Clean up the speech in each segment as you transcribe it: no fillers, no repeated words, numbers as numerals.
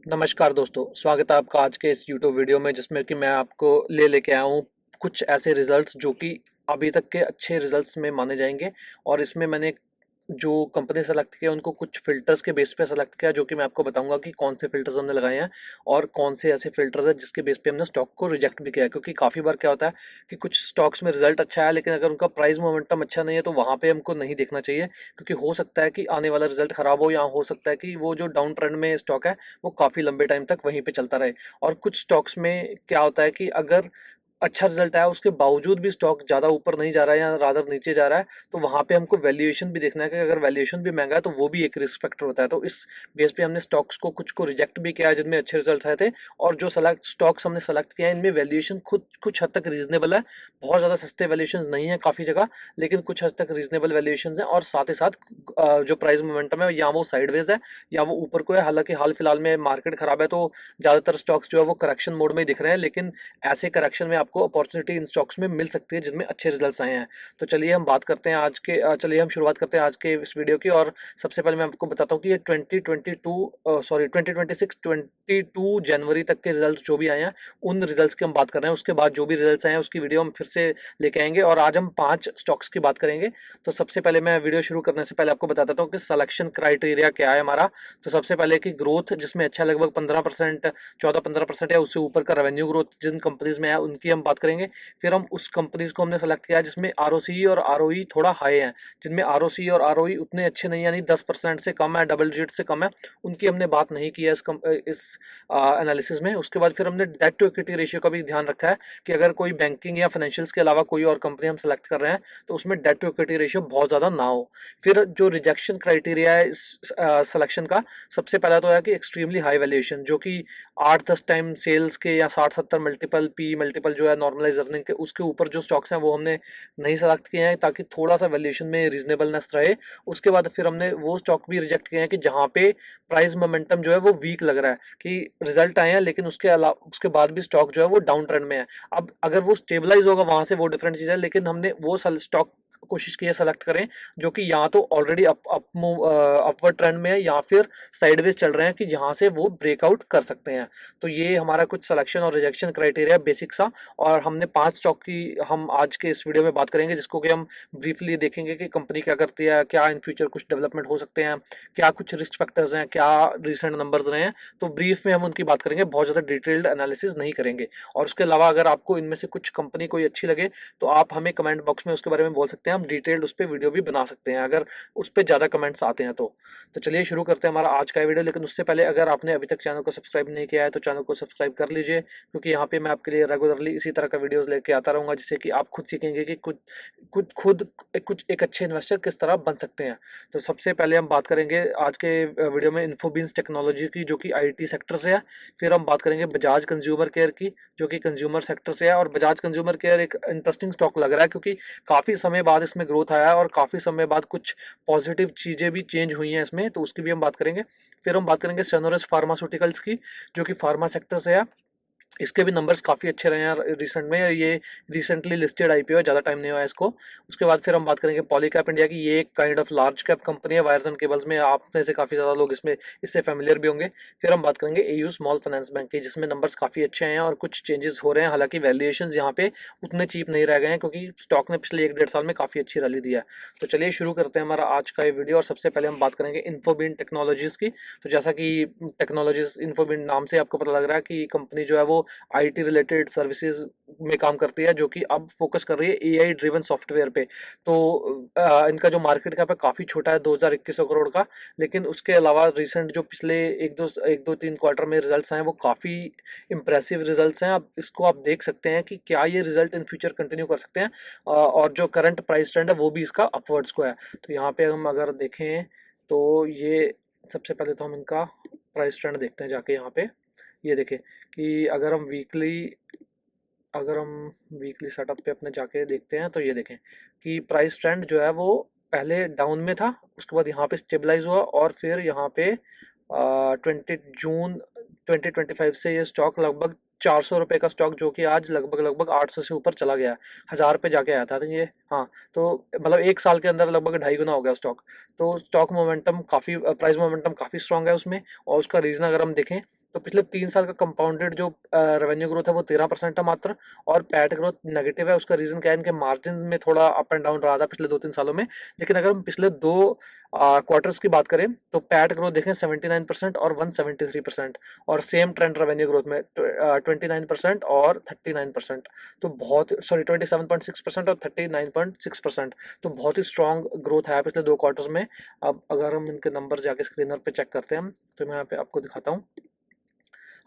नमस्कार दोस्तों, स्वागत है आपका आज के इस यूट्यूब वीडियो में जिसमें कि मैं आपको लेके आया हूँ कुछ ऐसे रिजल्ट्स जो कि अभी तक के अच्छे रिजल्ट्स में माने जाएंगे। और इसमें मैंने जो कंपनी सेलेक्ट किया उनको कुछ फिल्टर्स के बेस पे सेलेक्ट किया, जो कि मैं आपको बताऊंगा कि कौन से फिल्टर्स हमने लगाए हैं और कौन से ऐसे फिल्टर्स हैं जिसके बेस पे हमने स्टॉक को रिजेक्ट भी किया है। क्योंकि काफ़ी बार क्या होता है कि कुछ स्टॉक्स में रिजल्ट अच्छा है, लेकिन अगर उनका प्राइस मोमेंटम अच्छा नहीं है तो वहाँ पे हमको नहीं देखना चाहिए, क्योंकि हो सकता है कि आने वाला रिजल्ट खराब हो, या हो सकता है कि वो जो डाउन ट्रेंड में स्टॉक है वो काफ़ी लंबे टाइम तक वहीं पे चलता रहे। और कुछ स्टॉक्स में क्या होता है कि अगर अच्छा रिजल्ट आया उसके बावजूद भी स्टॉक ज़्यादा ऊपर नहीं जा रहा है या रादर नीचे जा रहा है, तो वहाँ पे हमको वैल्यूएशन भी देखना है कि अगर वैल्यूएशन भी महंगा है तो वो भी एक रिस्क फैक्टर होता है। तो इस बेस पे हमने स्टॉक्स को कुछ को रिजेक्ट भी किया है जिनमें अच्छे रिजल्ट आए थे, और जो सेलेक्ट स्टॉक्स हमने सेलेक्ट किया है इनमें वैल्यूएशन खुद कुछ हद तक रीजनेबल है। बहुत ज़्यादा सस्ते वैल्यूएशन नहीं है काफ़ी जगह, लेकिन कुछ हद तक रीजनेबल वैल्यूएशन है। और साथ ही साथ जो प्राइस मोमेंटम है या वो साइडवेज है या वो ऊपर को है। हालांकि हाल फिलहाल में मार्केट खराब है तो ज़्यादातर स्टॉक्स जो है वो करेक्शन मोड में ही दिख रहे हैं, लेकिन ऐसे करेक्शन में आपको अपॉर्चुनिटी इन स्टॉक्स में मिल सकती है जिनमें अच्छे रिजल्ट्स आए हैं। तो चलिए हम बात करते हैं चलिए हम शुरुआत करते हैं आज के इस वीडियो की। और सबसे पहले मैं आपको बताता हूँ कि ये 2022 जनवरी तक के रिजल्ट्स जो भी आए हैं उन रिजल्ट्स की हम बात कर रहे हैं। उसके बाद जो भी रिजल्ट्स आए हैं उसकी वीडियो हम फिर से लेके आएंगे, और आज हम 5 स्टॉक्स की बात करेंगे। तो सबसे पहले मैं वीडियो शुरू करने से पहले आपको बता देता हूँ कि सिलेक्शन क्राइटेरिया क्या है हमारा। तो सबसे पहले की ग्रोथ जिसमें अच्छा लगभग 15%, 14-15% या उससे ऊपर का रेवेन्यू ग्रोथ जिन कंपनीज में है उनकी हम बात करेंगे। फिर हम उस कंपनीज को हमने सेलेक्ट किया जिसमें आरओसी और आरओई थोड़ा हाई है। जिनमें आरओसी और आरओई उतने अच्छे नहीं, यानी 10% से कम है, डबल डिजिट से कम है, उनकी हमने बात नहीं की है इस एनालिसिस में। उसके बाद फिर हमने डेट टू इक्विटी रेशियो का भी ध्यान रखा है कि अगर कोई बैंकिंग या फाइनेंशियल्स के अलावा कोई और कंपनी हम सेलेक्ट कर रहे हैं तो उसमें डेट टू इक्विटी रेशियो बहुत ज़्यादा ना हो। फिर जो रिजेक्शन क्राइटेरिया है इस सिलेक्शन का, सबसे पहला तो है कि एक्सट्रीमली हाई वैल्यूएशन, जो कि 8-10 टाइम सेल्स के या 60-70 मल्टीपल पी मल्टीपल जो है नॉर्मलाइज अर्निंग के, उसके ऊपर जो स्टॉक्स हैं वो हमने नहीं सेलेक्ट किए हैं ताकि थोड़ा सा वैल्यूएशन में रीजनेबलनेस रहे। उसके बाद फिर हमने वो स्टॉक भी रिजेक्ट किए हैं कि जहाँ पे प्राइस मोमेंटम जो है वो वीक लग रहा है, कि रिजल्ट आए हैं लेकिन उसके अलावा उसके बाद भी स्टॉक जो है वो डाउन ट्रेंड में है। अब अगर वो स्टेबलाइज होगा वहां से वो डिफरेंट चीज़ है, लेकिन हमने वो स्टॉक कोशिश की है सेलेक्ट करें जो कि या तो ऑलरेडी अपवर्ड ट्रेंड में है या फिर साइडवेज चल रहे हैं, कि जहां से वो ब्रेकआउट कर सकते हैं। तो ये हमारा कुछ सिलेक्शन और रिजेक्शन क्राइटेरिया बेसिक सा। और हमने 5 स्टॉक की हम आज के इस वीडियो में बात करेंगे, जिसको कि हम ब्रीफली देखेंगे कि कंपनी क्या करती है, क्या इन फ्यूचर कुछ डेवलपमेंट हो सकते हैं, क्या कुछ रिस्क फैक्टर्स हैं, क्या रिसेंट नंबर्स रहे हैं। तो ब्रीफ में हम उनकी बात करेंगे, बहुत ज़्यादा डिटेल्ड एनालिसिस नहीं करेंगे। और उसके अलावा अगर आपको इनमें से कुछ कंपनी कोई अच्छी लगे तो आप हमें कमेंट बॉक्स में उसके बारे में बोल सकते हैं, हम डिटेल्ड उस पर वीडियो भी बना सकते हैं अगर उस पर ज़्यादा कमेंट्स आते हैं तो चलिए शुरू करते हैं हमारा आज का वीडियो। लेकिन उससे पहले अगर आपने अभी तक चैनल को सब्सक्राइब नहीं किया है तो चैनल को सब्सक्राइब कर लीजिए, क्योंकि यहाँ पे मैं आपके लिए रेगुलरली इसी तरह का वीडियोस लेके आता रहूँगा, जिससे कि आप खुद सीखेंगे कि कुछ खुद खुद कुछ एक अच्छे इन्वेस्टर किस तरह बन सकते हैं। तो सबसे पहले हम बात करेंगे आज के वीडियो में इन्फोबीन्स टेक्नोलॉजी की, जो कि आईटी सेक्टर से है। फिर हम बात करेंगे बजाज कंज्यूमर केयर की, जो कि कंज्यूमर सेक्टर से है। और बजाज कंज्यूमर केयर एक इंटरेस्टिंग स्टॉक लग रहा है, क्योंकि काफ़ी समय बाद इसमें ग्रोथ आया है और काफ़ी समय बाद कुछ पॉजिटिव चीज़ें भी चेंज हुई हैं इसमें, तो उसकी भी हम बात करेंगे। फिर हम बात करेंगे सनोरस फार्मास्यूटिकल्स की, जो कि फार्मा सेक्टर से है। इसके भी नंबर्स काफ़ी अच्छे रहे हैं रिसेंट में। ये रिसेंटली लिस्टेड आईपीओ है, ज़्यादा टाइम नहीं हुआ है इसको। उसके बाद फिर हम बात करेंगे पॉलीकैप इंडिया की। ये एक kind of large cap company है वायर्स एंड केबल्स में, आप में से काफ़ी ज़्यादा लोग इसमें इससे फैमिलियर भी होंगे। फिर हम बात करेंगे एयू स्मॉल फाइनेंस बैंक की, जिसमें नंबर्स काफ़ी अच्छे हैं और कुछ चेंजेस हो रहे हैं। हालांकि वैल्यूएशन यहाँ पे उतने चीप नहीं रह गए हैं, क्योंकि स्टॉक ने पिछले 1-1.5 साल में काफ़ी अच्छी रैली दिया है। तो चलिए शुरू करते हैं हमारा आज का ये वीडियो। और सबसे पहले हम बात करेंगे इन्फोबीन टेक्नोलॉजीज़ की। तो जैसा कि टेक्नोलॉजीज इन्फोबीन नाम से आपको पता लग रहा है कि कंपनी जो है वो आईटी रिलेटेड सर्विसेज में काम करती है, जो कि अब फोकस कर रही है एआई ड्रिवन सॉफ्टवेयर पे। तो इनका जो मार्केट कैप है काफ़ी छोटा है, 2100 करोड़ का। लेकिन उसके अलावा रिसेंट जो पिछले 1-2-3 क्वार्टर में रिजल्ट्स आए हैं वो काफ़ी इंप्रेसिव रिजल्ट्स हैं। अब इसको आप देख सकते हैं कि क्या ये रिजल्ट इन फ्यूचर कंटिन्यू कर सकते हैं। और जो करंट प्राइस ट्रेंड है वो भी इसका अपवर्ड्स को है। तो यहाँ पे हम अगर देखें तो ये सबसे पहले तो हम इनका प्राइस ट्रेंड देखते हैं जाके। यहाँ पे ये देखें कि अगर हम वीकली सेटअप पे अपने जाके देखते हैं तो ये देखें कि प्राइस ट्रेंड जो है वो पहले डाउन में था, उसके बाद यहाँ पे स्टेबलाइज हुआ, और फिर यहाँ पे 20 जून 2025 से ये स्टॉक लगभग 400 रुपये का स्टॉक, जो कि आज लगभग लगभग 800 से ऊपर चला गया, 1000 पे जाके आया था। तो ये हाँ, तो मतलब 1 साल के अंदर लगभग 2.5 गुना हो गया स्टॉक। तो स्टॉक मोमेंटम काफ़ी प्राइस मोमेंटम काफ़ी स्ट्रांग है उसमें। और उसका रीज़न अगर हम देखें तो पिछले 3 साल का कंपाउंडेड जो रेवेन्यू ग्रोथ है वो 13% है मात्र, और पैट ग्रोथ नेगेटिव है। उसका रीजन क्या है, इनके मार्जिन में थोड़ा अप एंड डाउन रहा था पिछले 2-3 सालों में। लेकिन अगर हम पिछले 2 क्वार्टर्स की बात करें तो पैट ग्रोथ देखें 79% और 173%, और सेम ट्रेंड रेवेन्यू ग्रोथ में 29% और 39%। तो बहुत, सॉरी, 27.6% और 39.6%। तो बहुत ही स्ट्रॉन्ग ग्रोथ है पिछले 2 क्वार्टर्स में। अब अगर हम इनके नंबर जाके स्क्रीनर पे चेक करते हैं तो मैं यहाँ पे आपको दिखाता हूँ।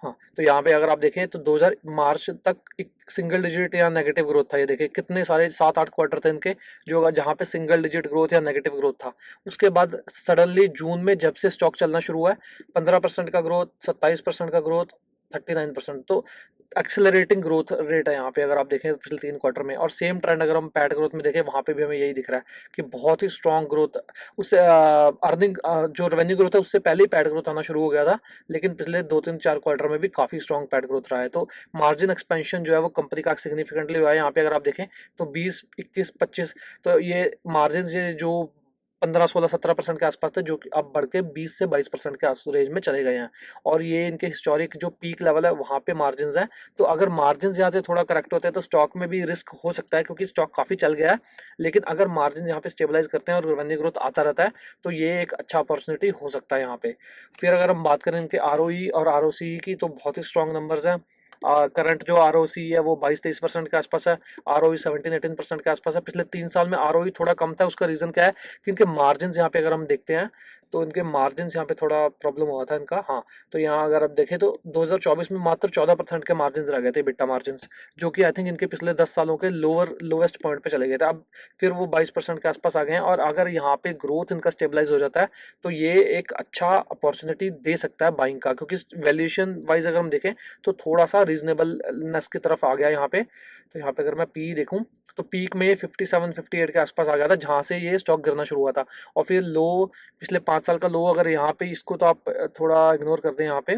हाँ, तो यहाँ पे अगर आप देखें तो 2000 मार्च तक एक सिंगल डिजिट या नेगेटिव ग्रोथ था। ये देखिए कितने सारे 7-8 क्वार्टर थे इनके जो जहाँ पे सिंगल डिजिट ग्रोथ या नेगेटिव ग्रोथ था। उसके बाद सडनली जून में जब से स्टॉक चलना शुरू हुआ है, 15% का ग्रोथ, 27% का ग्रोथ, 39%। तो एक्सेलरेटिंग ग्रोथ रेट है यहाँ पे अगर आप देखें पिछले 3 क्वार्टर में। और सेम ट्रेंड अगर हम पैट ग्रोथ में देखें, वहाँ पे भी हमें यही दिख रहा है कि बहुत ही स्ट्रॉन्ग ग्रोथ। उससे अर्निंग जो रेवेन्यू ग्रोथ है उससे पहले ही पैट ग्रोथ आना शुरू हो गया था, लेकिन पिछले 2-3-4 क्वार्टर में भी काफी स्ट्रॉन्ग पैट ग्रोथ रहा है। तो मार्जिन एक्सपेंशन जो है वो कंपनी का सिग्निफिकेंटली हुआ है। यहाँ पे अगर आप देखें तो 20, 21, 25, तो ये मार्जिन ये जो 15, 16, 17% के आसपास थे, जो कि अब बढ़ के 20 से 22% के रेंज में चले गए हैं। और ये इनके हिस्टोरिक जो पीक लेवल है वहाँ पे मार्जिन है। तो अगर मार्जिन यहाँ से थोड़ा करेक्ट होते हैं तो स्टॉक में भी रिस्क हो सकता है, क्योंकि स्टॉक काफी चल गया है। लेकिन अगर मार्जिन यहाँ पे स्टेबलाइज करते हैं और रेवेन्यू ग्रोथ आता रहता है तो ये एक अच्छा अपॉर्चुनिटी हो सकता है यहाँ पे। फिर अगर हम बात करें इनके आरओई और आरओसी की, तो बहुत ही स्ट्रॉन्ग नंबर्स हैं। करंट जो आरओसी है वो 22-23% के आसपास है, आरओई 17-18% के आसपास है। पिछले 3 साल में आरओई थोड़ा कम था। उसका रीजन क्या है कि इनके मार्जिन यहाँ पे अगर हम देखते हैं तो इनके मार्जिन यहाँ पे थोड़ा प्रॉब्लम हुआ था इनका। हाँ, तो यहाँ अगर आप देखें तो 2024 में मात्र 14% के मार्जिन रह गए थे, बिट्टा मार्जिन, जो कि आई थिंक इनके पिछले 10 सालों के लोवेस्ट पॉइंट पे चले गए थे। अब फिर वो 22% के आसपास आ गए हैं, और अगर यहाँ पे ग्रोथ इनका स्टेबलाइज हो जाता है तो ये एक अच्छा अपॉर्चुनिटी दे सकता है बाइंग का, क्योंकि वैल्यूएशन वाइज अगर हम देखें तो थोड़ा सा रीजनेबलनेस की तरफ आ गया यहाँ पे। तो यहाँ पे अगर मैं पी देखूं तो पीक में 57-58 के आसपास आ गया था, जहां से ये स्टॉक गिरना शुरू हुआ था। और फिर लो, पिछले 5 साल का लो अगर यहाँ पे, इसको तो आप थोड़ा इग्नोर कर दें यहाँ पे,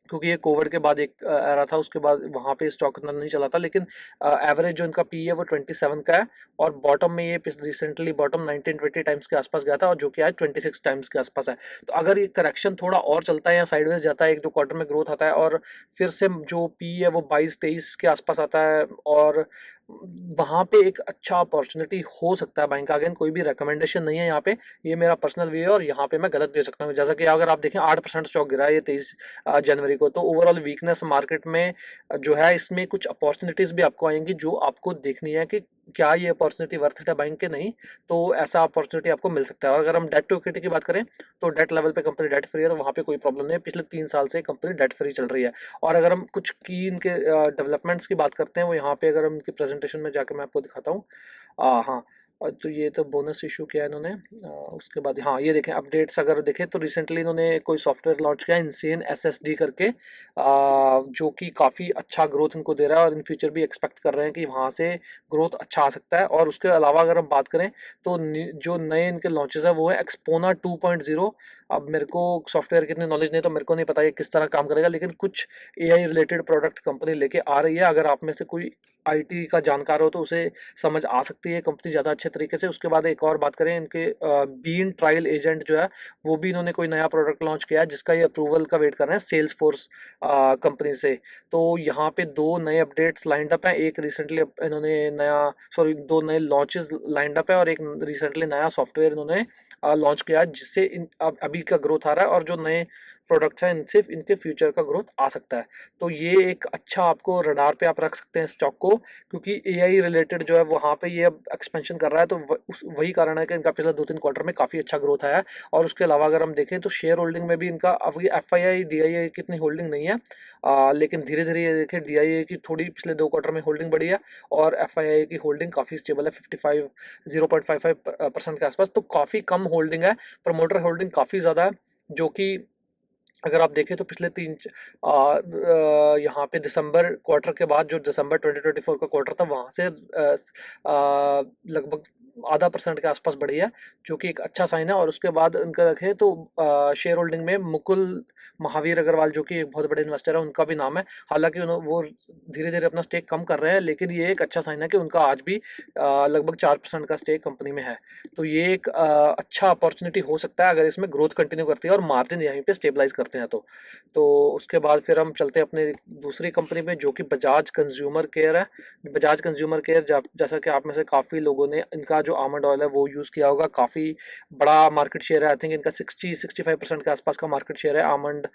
क्योंकि ये कोविड के बाद एक एरा था, उसके बाद वहाँ पे स्टॉक इतना नहीं चला था। लेकिन एवरेज जो इनका पी है वो 27 का है, और बॉटम में ये रिसेंटली बॉटम 19-20 टाइम्स के आसपास गया था, और जो कि आज 26 टाइम्स के आसपास है। तो अगर ये करेक्शन थोड़ा और चलता है या साइडवेज जाता है, 1-2 क्वार्टर में ग्रोथ आता है और फिर से जो पी है वो 22-23 के आसपास आता है, और वहाँ पे एक अच्छा अपॉर्चुनिटी हो सकता है बैंक। अगेन कोई भी रिकमेंडेशन नहीं है यहाँ पे, ये मेरा पर्सनल व्यू है, और यहाँ पे मैं गलत भी हो सकता हूँ। जैसा कि अगर आप देखें 8% स्टॉक गिरा है ये 23 जनवरी को। तो ओवरऑल वीकनेस मार्केट में जो है, इसमें कुछ अपॉर्चुनिटीज भी आपको आएंगी जो आपको देखनी है कि क्या ये अपॉर्चुनिटी वर्थ इट है बैंक के, नहीं। तो ऐसा अपॉर्चुनिटी आपको मिल सकता है। और अगर हम डेट टू इक्विटी की बात करें तो डेट लेवल पे कंपनी डेट फ्री है, तो वहाँ पे कोई प्रॉब्लम नहीं है। पिछले 3 साल से कंपनी डेट फ्री चल रही है। और अगर हम कुछ की इनके डेवलपमेंट्स की बात करते हैं, वो यहाँ पे अगर हम इनकी प्रेजेंटेशन में जाकर मैं आपको दिखाता हूँ। हाँ, तो ये तो बोनस इशू किया है इन्होंने। उसके बाद हाँ, ये देखें अपडेट्स अगर देखें तो रिसेंटली इन्होंने कोई सॉफ्टवेयर लॉन्च किया इनसेन एसएसडी करके, जो कि काफ़ी अच्छा ग्रोथ इनको दे रहा है, और इन फ्यूचर भी एक्सपेक्ट कर रहे हैं कि वहाँ से ग्रोथ अच्छा आ सकता है। और उसके अलावा अगर हम बात करें तो जो नए इनके लॉन्चेस है वो है एक्सपोना 2.0। अब मेरे को सॉफ्टवेयर की इतनी नॉलेज नहीं, तो मेरे को नहीं पता ये किस तरह काम करेगा, लेकिन कुछ एआई रिलेटेड प्रोडक्ट कंपनी लेके आ रही है। अगर आप में से कोई आईटी का जानकार हो तो उसे समझ आ सकती है कंपनी ज़्यादा अच्छे तरीके से। उसके बाद एक और बात करें, इनके बीन ट्रायल एजेंट जो है वो भी इन्होंने कोई नया प्रोडक्ट लॉन्च किया है, जिसका ये अप्रूवल का वेट कर रहे हैं सेल्स फोर्स कंपनी से। तो यहाँ पे 2 नए अपडेट्स लाइंड अप हैं। एक रिसेंटली इन्होंने नया, सॉरी, 2 नए लॉन्चेस लाइंड अप है, और एक रिसेंटली नया सॉफ्टवेयर इन्होंने लॉन्च किया है, जिससे अभी का ग्रोथ आ रहा है, और जो नए प्रोडक्ट्स हैं इनसे इनके फ्यूचर का ग्रोथ आ सकता है। तो ये एक अच्छा आपको रडार पे आप रख सकते हैं स्टॉक को, क्योंकि एआई रिलेटेड जो है वहाँ पे ये अब एक्सपेंशन कर रहा है। तो वही कारण है कि इनका पिछले 2-3 क्वार्टर में काफ़ी अच्छा ग्रोथ आया है। और उसके अलावा अगर हम देखें तो शेयर होल्डिंग में भी इनका अब ये एफआईआई डीआईआई की इतनी होल्डिंग नहीं है, लेकिन धीरे धीरे ये देखें डीआईआई की थोड़ी पिछले 2 क्वार्टर में होल्डिंग बढ़ी है, और एफआईआई की होल्डिंग काफ़ी स्टेबल है, 0.55% के आसपास। तो काफ़ी कम होल्डिंग है, प्रमोटर होल्डिंग काफ़ी ज़्यादा है, जो कि अगर आप देखें तो पिछले यहाँ पे दिसंबर क्वार्टर के बाद, जो दिसंबर 2024 का क्वार्टर था, वहाँ से लगभग आधा % के आसपास बढ़ी है, जो कि एक अच्छा साइन है। और उसके बाद इनका देखें तो शेयर होल्डिंग में मुकुल महावीर अग्रवाल, जो कि एक बहुत बड़े इन्वेस्टर है, उनका भी नाम है। हालांकि वो धीरे धीरे अपना स्टेक कम कर रहे हैं, लेकिन ये एक अच्छा साइन है कि उनका आज भी लगभग 4% का स्टेक कंपनी में है। तो ये एक अच्छा अपॉर्चुनिटी हो सकता है अगर इसमें ग्रोथ कंटिन्यू करती है और मार्जिन यहीं पे स्टेबलाइज करते हैं तो उसके बाद फिर हम चलते हैं अपने दूसरी कंपनी में, जो कि बजाज कंज्यूमर केयर है। बजाज कंज्यूमर केयर, जैसा कि आप में से काफ़ी लोगों ने इनका जो आमंड ऑयल है वो यूज़ किया होगा। काफ़ी बड़ा मार्केट शेयर है, आई थिंक इनका 60-65% के आसपास का मार्केट शेयर है आमंड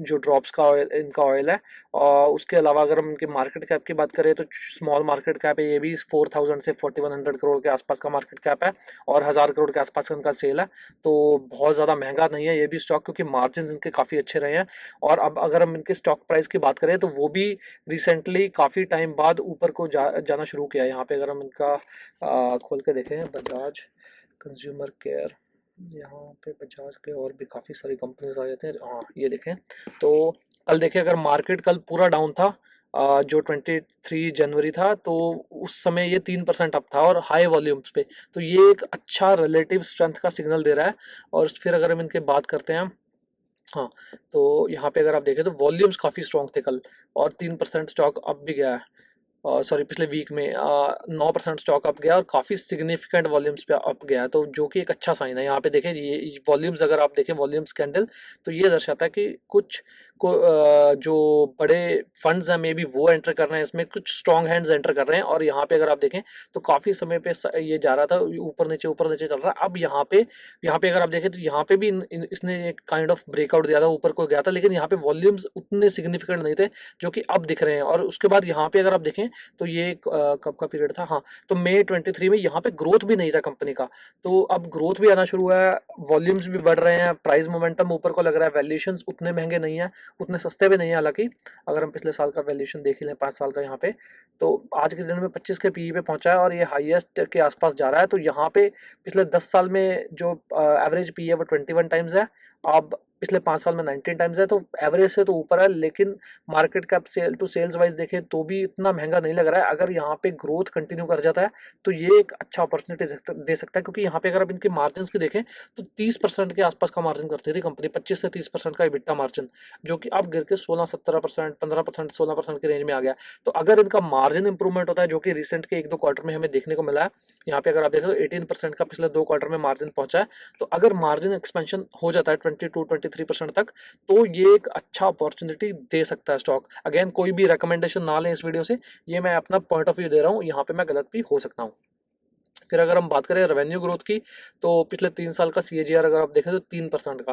जो ड्रॉप्स का ऑयल, इनका ऑयल है। और उसके अलावा अगर हम इनके मार्केट कैप की बात करें तो स्मॉल मार्केट कैप है, ये भी 4000 से 4100 करोड़ के आसपास का मार्केट कैप है और 1000 करोड़ के आसपास इनका सेल है। तो बहुत ज़्यादा महंगा नहीं है ये भी स्टॉक, क्योंकि मार्जिन इनके काफ़ी अच्छे रहे हैं। और अब अगर हम इनके स्टॉक प्राइस की बात करें तो वो भी रिसेंटली काफ़ी टाइम बाद ऊपर को जाना शुरू किया है। यहाँ पे अगर हम इनका खोल के देखें, बजाज कंज्यूमर केयर, यहाँ पे बजाज के और भी काफ़ी सारी कंपनीज आ जाते हैं। हाँ, ये देखें तो कल देखें, अगर मार्केट कल पूरा डाउन था, जो 23 जनवरी था, तो उस समय ये 3% अप था और हाई वॉल्यूम्स पे। तो ये एक अच्छा रिलेटिव स्ट्रेंथ का सिग्नल दे रहा है। और फिर अगर हम इनके बात करते हैं, हाँ, तो यहाँ पे अगर आप देखें तो वॉल्यूम्स काफ़ी स्ट्रॉन्ग थे कल और 3% स्टॉक अप भी गया है। सॉरी, पिछले वीक में 9% स्टॉक अप गया और काफ़ी सिग्निफिकेंट वॉल्यूम्स पे अप गया है, तो जो कि एक अच्छा साइन है। यहाँ पे देखें, ये वॉल्यूम्स अगर आप देखें, वॉल्यूम्स कैंडल, तो ये दर्शाता है कि कुछ जो बड़े फंड्स हैं मे बी वो एंटर कर रहे हैं इसमें, कुछ स्ट्रॉन्ग हैंड्स एंटर कर रहे हैं। और यहाँ पे अगर आप देखें तो काफ़ी समय पे ये जा रहा था ऊपर नीचे चल रहा है। अब यहाँ पे अगर आप देखें तो यहाँ पे भी इसने एक काइंड ऑफ ब्रेकआउट दिया था, ऊपर को गया था, लेकिन यहाँ पे वॉल्यूम्स उतने सिग्निफिकेंट नहीं थे जो कि अब दिख रहे हैं। और उसके बाद यहाँ पे अगर आप देखें तो ये कब का पीरियड था, हाँ, तो मई 23 में यहाँ पे ग्रोथ भी नहीं था कंपनी का। तो अब ग्रोथ भी आना शुरू हुआ है, वॉल्यूम्स भी बढ़ रहे हैं, प्राइस मोमेंटम ऊपर को लग रहा है, वैल्यूएशंस उतने महंगे नहीं है, उतने सस्ते भी नहीं है। हालांकि अगर हम पिछले साल का वैल्यूएशन देख लें, 5 साल का, यहाँ पे तो आज के दिन में 25 के पीई पे पहुंचा है और ये हाईएस्ट के आसपास जा रहा है। तो यहाँ पे पिछले 10 साल में जो एवरेज पीई है वो 21 टाइम्स है, अब पिछले 5 साल में 19 टाइम्स है, तो एवरेज से तो ऊपर है। लेकिन market cap sale to sales wise देखें तो भी इतना महंगा नहीं लग रहा है। अगर यहाँ पे ग्रोथ कंटिन्यू कर जाता है तो ये एक अच्छा अपॉर्चुनिटी दे सकता है, क्योंकि यहाँ पे अगर आप इनके मार्जिन की देखें तो 30% के आसपास का मार्जिन करती थी कंपनी, 25 से 30% का इबिट्टा मार्जिन, जो कि अब गिर के 16-17%, 15%, 16% के रेंज में आ गया। तो अगर इनका मार्जिन इंप्रूवमेंट होता है, जो कि रिसेंट के 1-2 क्वार्टर में हमें देखने को मिला है, यहाँ पे अगर आप देखें तो 18% का पिछले 2 क्वार्टर में मार्जिन पहुंचा है। तो अगर मार्जिन एक्सपेंशन हो जाता है 22-23% तक, तो ये एक अच्छा अपॉर्चुनिटी दे सकता है स्टॉक। अगेन, कोई भी रिकमेंडेशन ना लें इस वीडियो से, ये मैं अपना पॉइंट ऑफ व्यू दे रहा हूँ, यहाँ पे मैं गलत भी हो सकता हूँ। फिर अगर हम बात करें रेवेन्यू ग्रोथ की, तो पिछले 3 साल का सीएजीआर अगर आप देखें तो 3% का,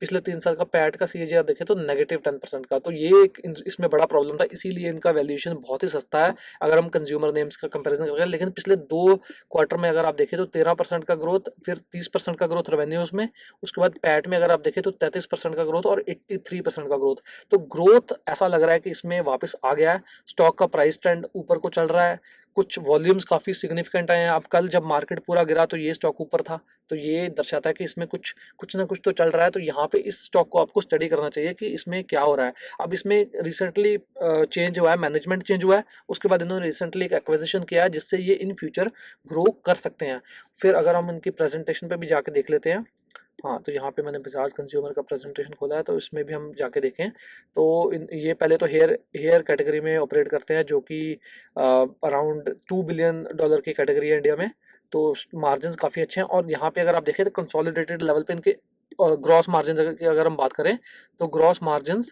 पिछले 3 साल का पैट का सीएजीआर देखें तो -10% का। तो ये एक इसमें बड़ा प्रॉब्लम था, इसीलिए इनका वैल्यूएशन बहुत ही सस्ता है अगर हम कंज्यूमर नेम्स का कंपैरिजन करें। लेकिन पिछले 2 क्वार्टर में अगर आप देखें तो 13% का ग्रोथ, फिर 30% का ग्रोथ रेवेन्यूज में, उसके बाद पैट में अगर आप देखें तो 33% का ग्रोथ और 83% का ग्रोथ। तो ग्रोथ ऐसा लग रहा है कि इसमें वापस आ गया है। स्टॉक का प्राइस ट्रेंड ऊपर को चल रहा है, कुछ वॉल्यूम्स काफ़ी सिग्निफिकेंट आए हैं। अब कल जब मार्केट पूरा गिरा तो ये स्टॉक ऊपर था, तो ये दर्शाता है कि इसमें कुछ ना कुछ तो चल रहा है। तो यहाँ पे इस स्टॉक को आपको स्टडी करना चाहिए कि इसमें क्या हो रहा है। अब इसमें रिसेंटली चेंज हुआ है, मैनेजमेंट चेंज हुआ है, उसके बाद इन्होंने रिसेंटली एक एक्विजिशन किया है जिससे ये इन फ्यूचर ग्रो कर सकते हैं। फिर अगर हम इनकी प्रेजेंटेशन पे भी जाके देख लेते हैं, हाँ, तो यहाँ पे मैंने बजाज कंज्यूमर का प्रेजेंटेशन खोला है, तो इसमें भी हम जाके देखें तो ये पहले तो हेयर कैटेगरी में ऑपरेट करते हैं, जो कि अराउंड $2 बिलियन की कैटेगरी है इंडिया में। तो मार्जिन काफ़ी अच्छे हैं। और यहाँ पे अगर आप देखें तो कंसोलिडेटेड लेवल पे इनके ग्रॉस मार्जिन की अगर हम बात करें तो ग्रॉस मार्जिन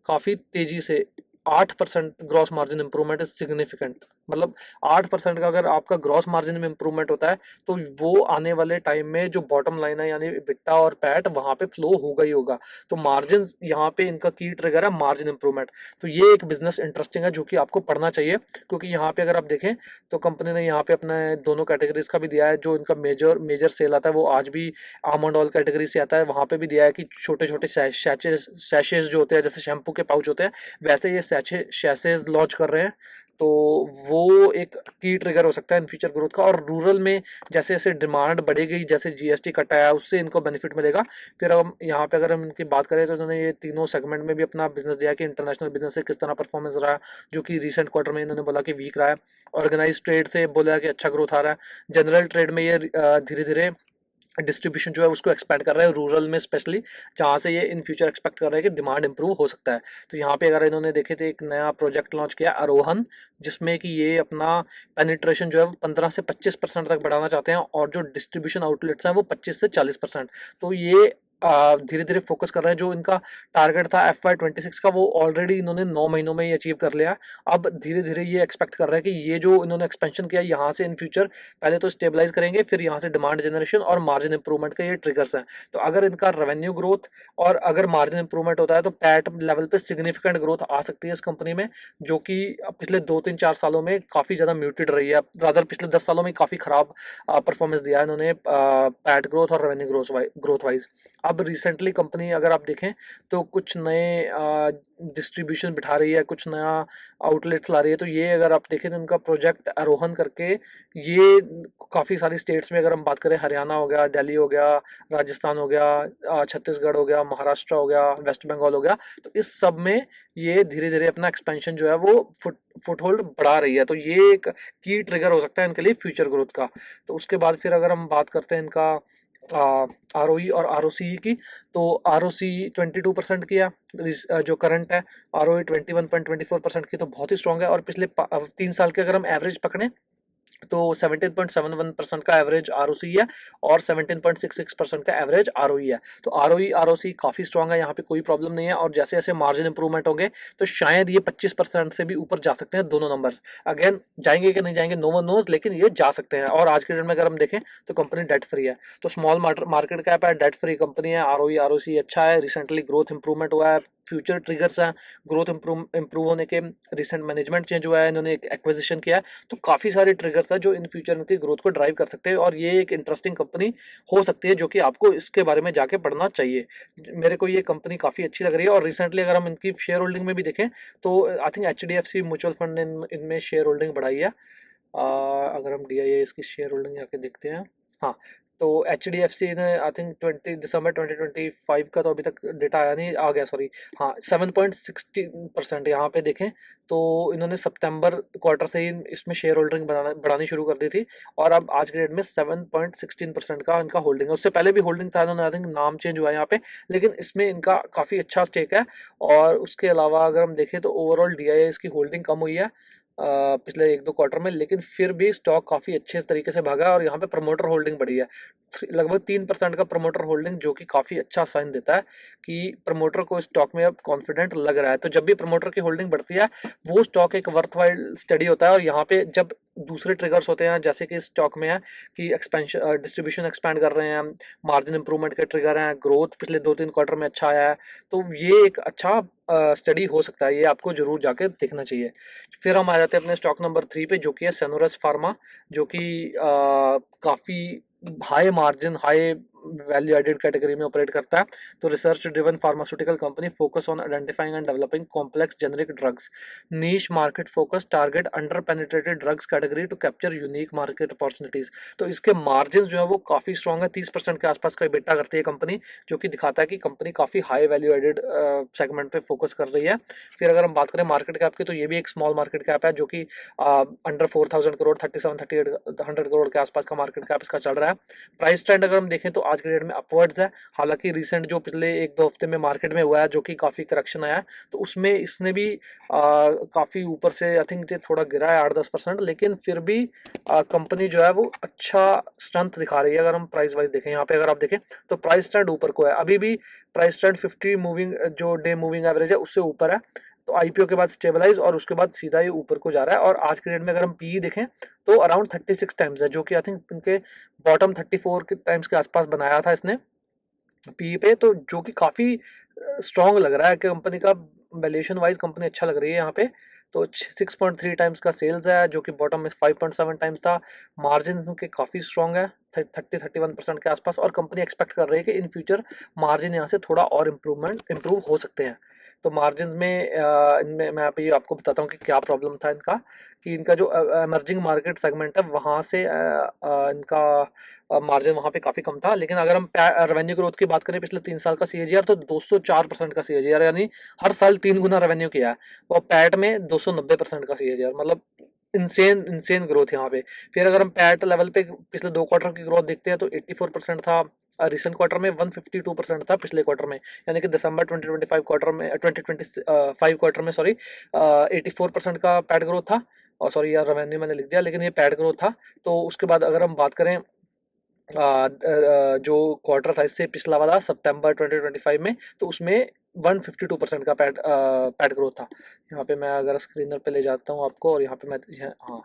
काफ़ी तेज़ी से 8% gross margin improvement is significant. मतलब 8% का अगर आपका ग्रॉस मार्जिन में इंप्रूवमेंट होता है तो वो आने वाले टाइम में जो बॉटम लाइन है यानी बिट्टा और पैट, वहां पे फ्लो होगा ही होगा। तो मार्जिन यहाँ पे इनका की ट्रिगर है, मार्जिन इंप्रूवमेंट। तो ये एक बिजनेस इंटरेस्टिंग है जो कि आपको पढ़ना चाहिए, क्योंकि यहाँ पे अगर आप देखें तो कंपनी ने यहाँ पे अपने दोनों कैटेगरीज का भी दिया है। जो इनका मेजर सेल आता है वो आज भी आमंड ऑयल कैटेगरी से आता है, वहां पे भी दिया है कि छोटे छोटे सैचेज जो होते हैं, जैसे शैम्पू के पाउच होते हैं, वैसे ये सैचेज लॉन्च कर रहे हैं। तो वो एक की ट्रिगर हो सकता है इन फ्यूचर ग्रोथ का। और रूरल में जैसे जैसे डिमांड बढ़ेगी, जैसे जीएसटी कटा है उससे इनको बेनिफिट मिलेगा। फिर हम यहाँ पे अगर हम इनकी बात करें तो इन्होंने ये तीनों सेगमेंट में भी अपना बिजनेस दिया कि इंटरनेशनल बिजनेस से किस तरह परफॉर्मेंस रहा है, जो कि रिसेंट क्वार्टर में इन्होंने बोला कि वीक रहा है। ऑर्गेनाइज ट्रेड से बोला कि अच्छा ग्रोथ आ रहा है। जनरल ट्रेड में ये धीरे धीरे डिस्ट्रीब्यूशन जो है उसको एक्सपेंड कर रहा है रूरल में स्पेशली, जहाँ से ये इन फ्यूचर एक्सपेक्ट कर रहे हैं कि डिमांड इंप्रूव हो सकता है। तो यहाँ पे अगर इन्होंने देखे थे एक नया प्रोजेक्ट लॉन्च किया आरोहन, जिसमें कि ये अपना पेनिट्रेशन जो है 15 से 25% तक बढ़ाना चाहते हैं, और जो डिस्ट्रीब्यूशन आउटलेट्स हैं वो 25 से 40%। तो ये धीरे धीरे फोकस कर रहे हैं। जो इनका टारगेट था FY26 का वो ऑलरेडी इन्होंने 9 महीनों में ही अचीव कर लिया। अब धीरे धीरे ये एक्सपेक्ट कर रहे हैं कि ये जो इन्होंने एक्सपेंशन किया यहाँ से इन फ्यूचर पहले तो स्टेबलाइज करेंगे, फिर यहाँ से डिमांड जनरेशन और मार्जिन इंप्रूवमेंट के ये ट्रिगर्स हैं। तो अगर इनका रेवेन्यू ग्रोथ और अगर मार्जिन इंप्रूवमेंट होता है तो पैट लेवल पे सिग्निफिकेंट ग्रोथ आ सकती है इस कंपनी में, जो कि पिछले 2-3-4 सालों में काफ़ी ज़्यादा म्यूटेड रही है। रादर पिछले 10 सालों में काफ़ी खराब परफॉर्मेंस दिया है इन्होंने पैट ग्रोथ और रेवेन्यू ग्रोथ वाइज। अब रिसेंटली कंपनी अगर आप देखें तो कुछ नए डिस्ट्रीब्यूशन बिठा रही है, कुछ नया आउटलेट्स ला रही है। तो ये अगर आप देखें तो उनका प्रोजेक्ट आरोहन करके ये काफ़ी सारी स्टेट्स में, अगर हम बात करें हरियाणा हो गया, दिल्ली हो गया, राजस्थान हो गया, छत्तीसगढ़ हो गया, महाराष्ट्र हो गया, वेस्ट बंगाल हो गया, तो इस सब में ये धीरे धीरे अपना एक्सपेंशन जो है वो फुटहोल्ड बढ़ा रही है। तो ये एक की ट्रिगर हो सकता है इनके लिए फ्यूचर ग्रोथ का। तो उसके बाद फिर अगर हम बात करते हैं इनका ROE और ROCE की, तो ROCE 22% की है जो करंट है, ROE 21.24% की, तो बहुत ही स्ट्रॉन्ग है। और पिछले 3 साल के अगर हम एवरेज पकड़ें तो 17.71% का एवरेज ROCE है और 17.66% का एवरेज ROE है। तो ROE ROCE काफ़ी स्ट्रॉन्ग है, यहाँ पे कोई प्रॉब्लम नहीं है। और जैसे जैसे मार्जिन इंप्रूवमेंट होंगे तो शायद ये 25% से भी ऊपर जा सकते हैं दोनों नंबर्स। अगेन जाएंगे कि नहीं जाएंगे नो वन नोज, लेकिन ये जा सकते हैं। और आज के डेट में अगर हम देखें तो कंपनी डेट फ्री है, तो स्मॉल मार्केट कैप है, डेट फ्री कंपनी है, ROE ROCE अच्छा है, रिसेंटली ग्रोथ इंप्रूवमेंट हुआ है, फ्यूचर ट्रिगर्स हैं ग्रोथ इंप्रूव होने के, रिसेंट मैनेजमेंट चेंज हुआ है, इन्होंने एक एक्विजिशन किया है। तो काफ़ी सारे ट्रिगर्स हैं जो इन फ्यूचर इनकी ग्रोथ को ड्राइव कर सकते हैं, और ये एक इंटरेस्टिंग कंपनी हो सकती है जो कि आपको इसके बारे में जाके पढ़ना चाहिए। मेरे को ये कंपनी काफ़ी अच्छी लग रही है। और रिसेंटली अगर हम इनकी शेयर होल्डिंग में भी देखें तो I think HDFC mutual fund ने इनमें शेयर होल्डिंग बढ़ाई है। अगर हम DIA इसकी शेयर होल्डिंग जाके देखते हैं, हाँ, तो HDFC ने आई थिंक 20 दिसंबर 2025 का तो अभी तक डेटा आया नहीं, आ गया सॉरी, हाँ 7.16% यहाँ पे देखें तो इन्होंने सितंबर क्वार्टर से ही इसमें शेयर होल्डिंग बढ़ानी शुरू कर दी थी, और अब आज के डेट में 7.16% का इनका होल्डिंग है। उससे पहले भी होल्डिंग था, इन्होंने आई थिंक नाम चेंज हुआ है यहाँ पे, लेकिन इसमें इनका काफ़ी अच्छा स्टेक है। और उसके अलावा अगर हम देखें तो ओवरऑल DIA इसकी होल्डिंग कम हुई है पिछले 1-2 क्वार्टर में, लेकिन फिर भी स्टॉक काफ़ी अच्छे तरीके से भागा है। और यहाँ पे प्रमोटर होल्डिंग बढ़ी है, लगभग 3% का प्रमोटर होल्डिंग, जो कि काफ़ी अच्छा साइन देता है कि प्रमोटर को स्टॉक में अब कॉन्फिडेंट लग रहा है। तो जब भी प्रमोटर की होल्डिंग बढ़ती है वो स्टॉक एक वर्थवाइल स्टडी होता है। और यहाँ पे जब दूसरे ट्रिगर्स होते हैं जैसे कि स्टॉक में है कि एक्सपेंशन डिस्ट्रीब्यूशन एक्सपैंड कर रहे हैं, मार्जिन इंप्रूवमेंट के ट्रिगर हैं, ग्रोथ पिछले 2-3 क्वार्टर में अच्छा आया है, तो ये एक अच्छा स्टडी हो सकता है, ये आपको जरूर जाके देखना चाहिए। फिर हम आ जाते हैं अपने स्टॉक नंबर 3 पे, जो कि है सेनोरस फार्मा, जो कि काफ़ी high margin high value added category में ऑपरेट करता है। तो research driven pharmaceutical company focus on identifying and developing complex generic drugs, niche market focus target under penetrated drugs category to capture unique market opportunities. तो इसके margin जो है वो काफ़ी स्ट्रॉन्ग है, 30% के आसपास का EBITDA करती है कंपनी, जो कि दिखाता है कि कंपनी काफ़ी हाई वैल्यू एडेड सेगमेंट पे फोकस कर रही है। फिर अगर हम बात करें मार्केट कैप की, तो ये भी एक स्मॉल मार्केट कैप है, जो कि अंडर 4000 करोड़ 37-3800 करोड़ के आसपास का मार्केट कैप इसका चल रहा है। प्राइस ट्रेंड अगर हम देखें तो आज के डेट में अपवर्ड्स है, हालांकि रिसेंट जो पिछले 1-2 हफ्ते में मार्केट में हुआ है जो कि काफ़ी करेक्शन आया है, तो उसमें इसने भी काफ़ी ऊपर से आई थिंक थोड़ा गिरा है 8-10%, लेकिन फिर भी कंपनी जो है वो अच्छा स्ट्रेंथ दिखा रही है। अगर हम प्राइस वाइज देखें, यहाँ पे अगर आप देखें तो प्राइस ट्रेंड ऊपर को है, अभी भी प्राइस ट्रेंड 50 मूविंग जो डे मूविंग एवरेज है उससे ऊपर है। तो IPO के बाद स्टेबलाइज और उसके बाद सीधा ये ऊपर को जा रहा है। और आज के डेट में अगर हम PE देखें तो अराउंड 36 टाइम्स है, जो कि आई थिंक इनके बॉटम 34 के टाइम्स के आसपास बनाया था इसने PE पे, तो जो कि काफ़ी स्ट्रॉन्ग लग रहा है कि कंपनी का वैल्यूएशन वाइज कंपनी अच्छा लग रही है यहाँ पे। तो 6.3 टाइम्स का सेल्स है, जो कि बॉटम में 5.7 टाइम्स था। मार्जिन के काफ़ी स्ट्रॉन्ग है 30-31% के आसपास, और कंपनी एक्सपेक्ट कर रही है कि इन फ्यूचर मार्जिन यहाँ से थोड़ा और इम्प्रूव हो सकते हैं। तो मार्जिन्स में इनमें मैं अभी आपको बताता हूँ कि क्या प्रॉब्लम था इनका, कि इनका जो एमर्जिंग मार्केट सेगमेंट है वहाँ से इनका मार्जिन वहाँ पे काफ़ी कम था। लेकिन अगर हम रेवेन्यू ग्रोथ की बात करें पिछले 3 साल का सीएजीआर, तो 204% का सीएजीआर, यानी हर साल 3 गुना रेवेन्यू किया है। और पैट में 290% का सीएजीआर, मतलब इंसेन इंसेन ग्रोथ यहाँ पे। फिर अगर हम पैट लेवल पे पिछले 2 क्वार्टर की ग्रोथ देखते हैं तो 84% था, रिसेंट क्वार्टर में 152% था, पिछले क्वार्टर में यानी कि दिसंबर 2025 क्वार्टर में 2025 क्वार्टर में सॉरी 84% का पैट ग्रोथ था। और सॉरी यार, रेवेन्यू मैंने लिख दिया, लेकिन ये पैट ग्रोथ था। तो उसके बाद अगर हम बात करें जो क्वार्टर था इससे पिछला वाला सितंबर 2025 में, तो उसमें 152% का पैट ग्रोथ था। यहाँ पे मैं अगर स्क्रीनर पे ले जाता हूँ आपको, और यहाँ पे मैं हाँ,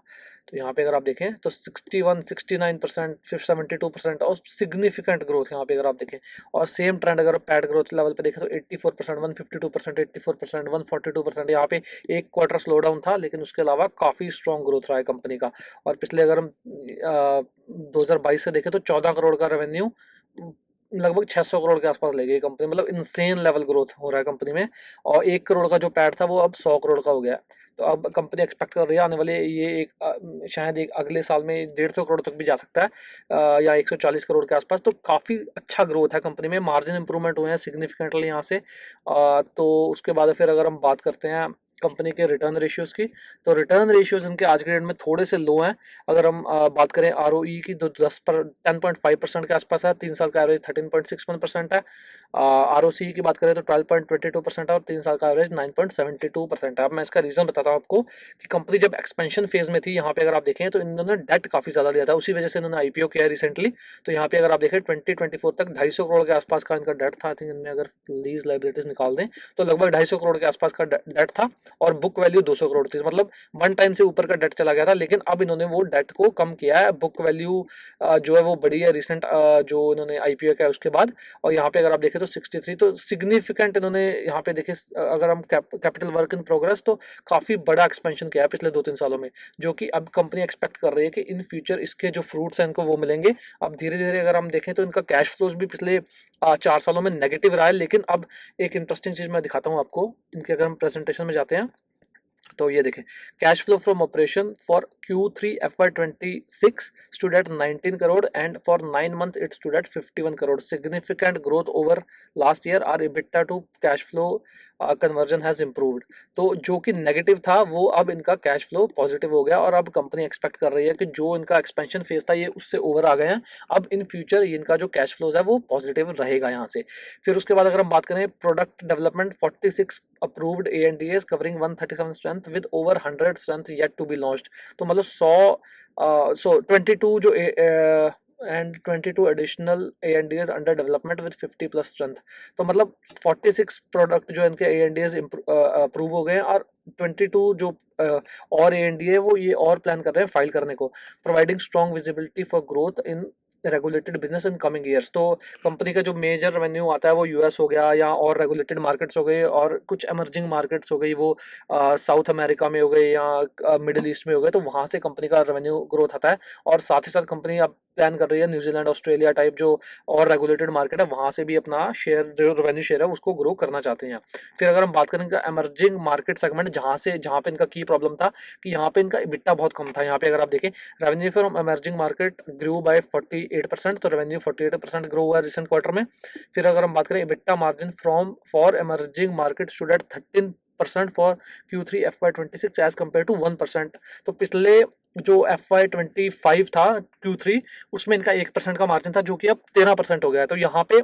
तो यहाँ पे अगर आप देखें तो 61, 69%, फिर 72% और सिग्निफिकेंट ग्रोथ यहाँ पे अगर आप देखें। और सेम ट्रेंड अगर पैट ग्रोथ लेवल पे देखें तो 84%, 152%, 84%, 142%। यहाँ पे एक क्वार्टर स्लो डाउन था, लेकिन उसके अलावा काफ़ी स्ट्रॉन्ग ग्रोथ रहा है कंपनी का। और पिछले अगर हम 2022 से देखें तो 14 करोड़ का रेवेन्यू लगभग 600 करोड़ के आसपास ले गई कंपनी, मतलब इंसेन लेवल ग्रोथ हो रहा है कंपनी में। और 1 करोड़ का जो पैट था वो अब 100 करोड़ का हो गया। तो अब कंपनी एक्सपेक्ट कर रही है आने वाले ये शायद एक अगले साल में 150 करोड़ तक भी जा सकता है, या 140 करोड़ के आसपास। तो काफ़ी अच्छा ग्रोथ है कंपनी में, मार्जिन इंप्रूवमेंट हुए हैं सिग्निफिकेंटली यहाँ से। तो उसके बाद फिर अगर हम बात करते हैं कंपनी के रिटर्न रेशियोज की, तो रिटर्न रेशियोज इनके आज के डेट में थोड़े से लो हैं। अगर हम बात करें आरओई की तो 10.5% के आसपास है, 3 साल का एवरेज 13.61% है। आरओसी की बात करें तो 12.22% है, और 3 साल का एवरेज 9.72% है। अब मैं इसका रीज़न बताता हूँ आपको कि कंपनी जब एक्सपेंशन फेज में थी, यहाँ पे अगर आप देखें तो इन्होंने डेट काफ़ी ज़्यादा लिया था, उसी वजह से इन्होंने आईपीओ किया रिसेंटली। तो यहाँ पे अगर आप देखें 2024 तक 250 करोड़ के आसपास का इनका डेट था। आई थिंक इनमें अगर लीज लाइबिलिटीज निकाल दें तो लगभग 250 करोड़ के आसपास का डेट था, और बुक वैल्यू 200 करोड़ थी, मतलब 1 टाइम से ऊपर का डेट चला गया था। लेकिन अब इन्होंने वो डेट को कम किया है, बुक वैल्यू जो है वो बढ़ी है रिसेंट जो इन्होंने आईपीओ किया उसके बाद। और यहाँ पे अगर आप देखें तो 63, तो सिग्निफिकेंट इन्होंने यहाँ पे देखें अगर हम कैपिटल वर्क इन प्रोग्रेस, तो काफ़ी बड़ा एक्सपेंशन किया है पिछले 2-3 सालों में, जो कि अब कंपनी एक्सपेक्ट कर रही है कि इन फ्यूचर इसके जो फ्रूट्स हैं इनको वो मिलेंगे। अब धीरे धीरे अगर हम देखें तो इनका कैश फ्लोज भी पिछले 4 सालों में नेगेटिव रहा है। लेकिन अब एक इंटरेस्टिंग चीज़ मैं दिखाता हूँ आपको, इनके अगर हम प्रेजेंटेशन में जाते हैं तो ये देखें, cash flow from operation for Q3 FY26 stood at 19 crore, and for 9 months it stood at 51 crore. Significant growth over last year. Our EBITDA to cash flow conversion has improved. तो जो कि negative था वो अब इनका cash flow positive हो गया, और अब कंपनी एक्सपेक्ट कर रही है कि जो इनका एक्सपेंशन फेज था ये उससे ओवर आ गए हैं। अब इन फ्यूचर इनका जो कैश फ्लोज है वो पॉजिटिव रहेगा यहाँ से। फिर उसके बाद अगर हम बात करें product development, 46 approved ANDAs covering 137 strength with over 100 strength yet to be launched. तो मतलब 22 जो and 22 additional ANDAs under development with 50 plus strength. तो मतलब 46 प्रोडक्ट जो इनके ANDAs अप्रूव हो गए हैं, और 22 जो और ANDA वो ये और प्लान कर रहे हैं फाइल करने को, providing strong visibility for growth in regulated business in coming years. तो कंपनी का जो मेजर रेवेन्यू आता है वो यूएस हो गया, या और रेगुलेटेड मार्केट्स हो गए, और कुछ एमर्जिंग मार्केट्स हो गई, वो साउथ अमेरिका में हो गए या मिडिल ईस्ट में हो गए, तो वहाँ से कंपनी का रेवेन्यू ग्रोथ आता है। और साथ ही साथ कंपनी अब प्लान कर रही है न्यूजीलैंड, ऑस्ट्रेलिया टाइप जो और रेगुलेटेड मार्केट है वहाँ से भी अपना शेयर, जो रेवेन्यू शेयर है उसको ग्रो करना चाहते हैं। फिर अगर हम बात करें एमर्जिंग मार्केट सेगमेंट, जहाँ पे इनका की प्रॉब्लम था कि यहाँ पे इनका EBITDA बहुत कम था। यहाँ पे अगर आप देखें revenue from emerging market grow by 48%, तो रेवेन्यू 48% ग्रो हुआ है रिसेंट क्वार्टर में। फिर अगर हम बात करें EBITDA margin from for emerging market stood at 13% फॉर Q3 FY26 as compare to 1%। तो पिछले जो FY25 था Q3, उसमें इनका 1% का मार्जिन था, जो कि अब 13% हो गया है। तो यहाँ पे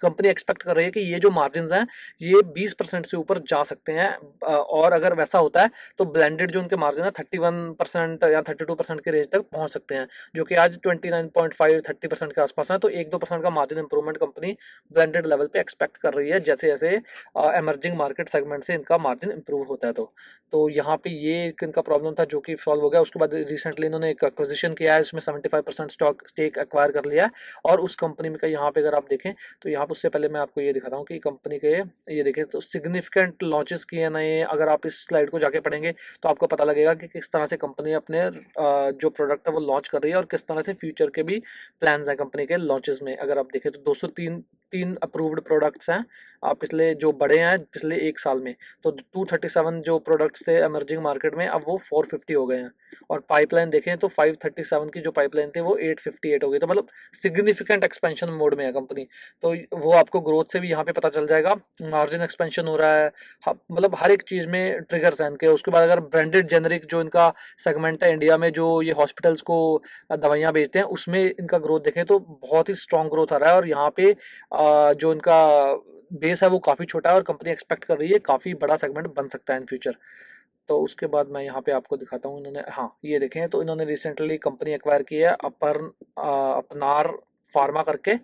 कंपनी एक्सपेक्ट कर रही है कि ये जो मार्जिन हैं ये 20% से ऊपर जा सकते हैं, और अगर वैसा होता है तो ब्लेंडेड जो उनके मार्जिन है 31% या 32% के रेंज तक पहुंच सकते हैं, जो कि आज 29.5 30% के आसपास है। तो 1-2% का margin improvement company blended level पे एक्सपेक्ट कर रही है, जैसे जैसे एमर्जिंग मार्केट सेगमेंट से इनका मार्जिन इंप्रूव होता है। तो यहाँ पे ये एक इनका प्रॉब्लम था जो कि सॉल्व हो गया। उसके बाद रिसेंटली इन्होंने एक एक्विजिशन किया है, इसमें 75% स्टेक एक्वायर कर लिया है, और उस कंपनी में का यहाँ पे अगर आप देखें तो यहाँ उससे पहले मैं आपको ये दिखाता हूँ कि कंपनी के ये देखें तो सिग्निफिकेंट लॉन्चेस किए नए। अगर आप इस स्लाइड को जाके पढ़ेंगे तो आपको पता लगेगा कि किस तरह से कंपनी अपने जो प्रोडक्ट है वो लॉन्च कर रही है, और किस तरह से फ्यूचर के भी प्लान्स हैं कंपनी के लॉन्चेस में। अगर आप देखें तो 203 3 अप्रूव्ड प्रोडक्ट्स हैं पिछले जो बड़े हैं पिछले 1 साल में। तो 237 जो प्रोडक्ट्स थे इमर्जिंग मार्केट में, अब वो 450 हो गए हैं। और पाइपलाइन देखें तो 537 की जो पाइपलाइन थी वो 858 हो गई। तो मतलब सिग्निफिकेंट एक्सपेंशन मोड में है कंपनी। तो वो आपको ग्रोथ से भी यहाँ पे पता चल जाएगा। मार्जिन एक्सपेंशन हो रहा है, मतलब हर एक चीज़ में ट्रिगर्स हैं इनके। उसके बाद अगर ब्रांडेड जेनरिक जो इनका सेगमेंट है इंडिया में, जो ये हॉस्पिटल्स को दवाइयाँ बेचते हैं, उसमें इनका ग्रोथ देखें तो बहुत ही स्ट्रॉन्ग ग्रोथ आ रहा है। और यहाँ पे जो इनका बेस है वो काफ़ी छोटा है और कंपनी एक्सपेक्ट कर रही है काफ़ी बड़ा सेगमेंट बन सकता है इन फ्यूचर। तो उसके बाद मैं यहाँ पे आपको दिखाता हूँ इन्होंने, हाँ ये देखें तो इन्होंने रिसेंटली कंपनी एक्वायर की है अपनार फार्मा करके,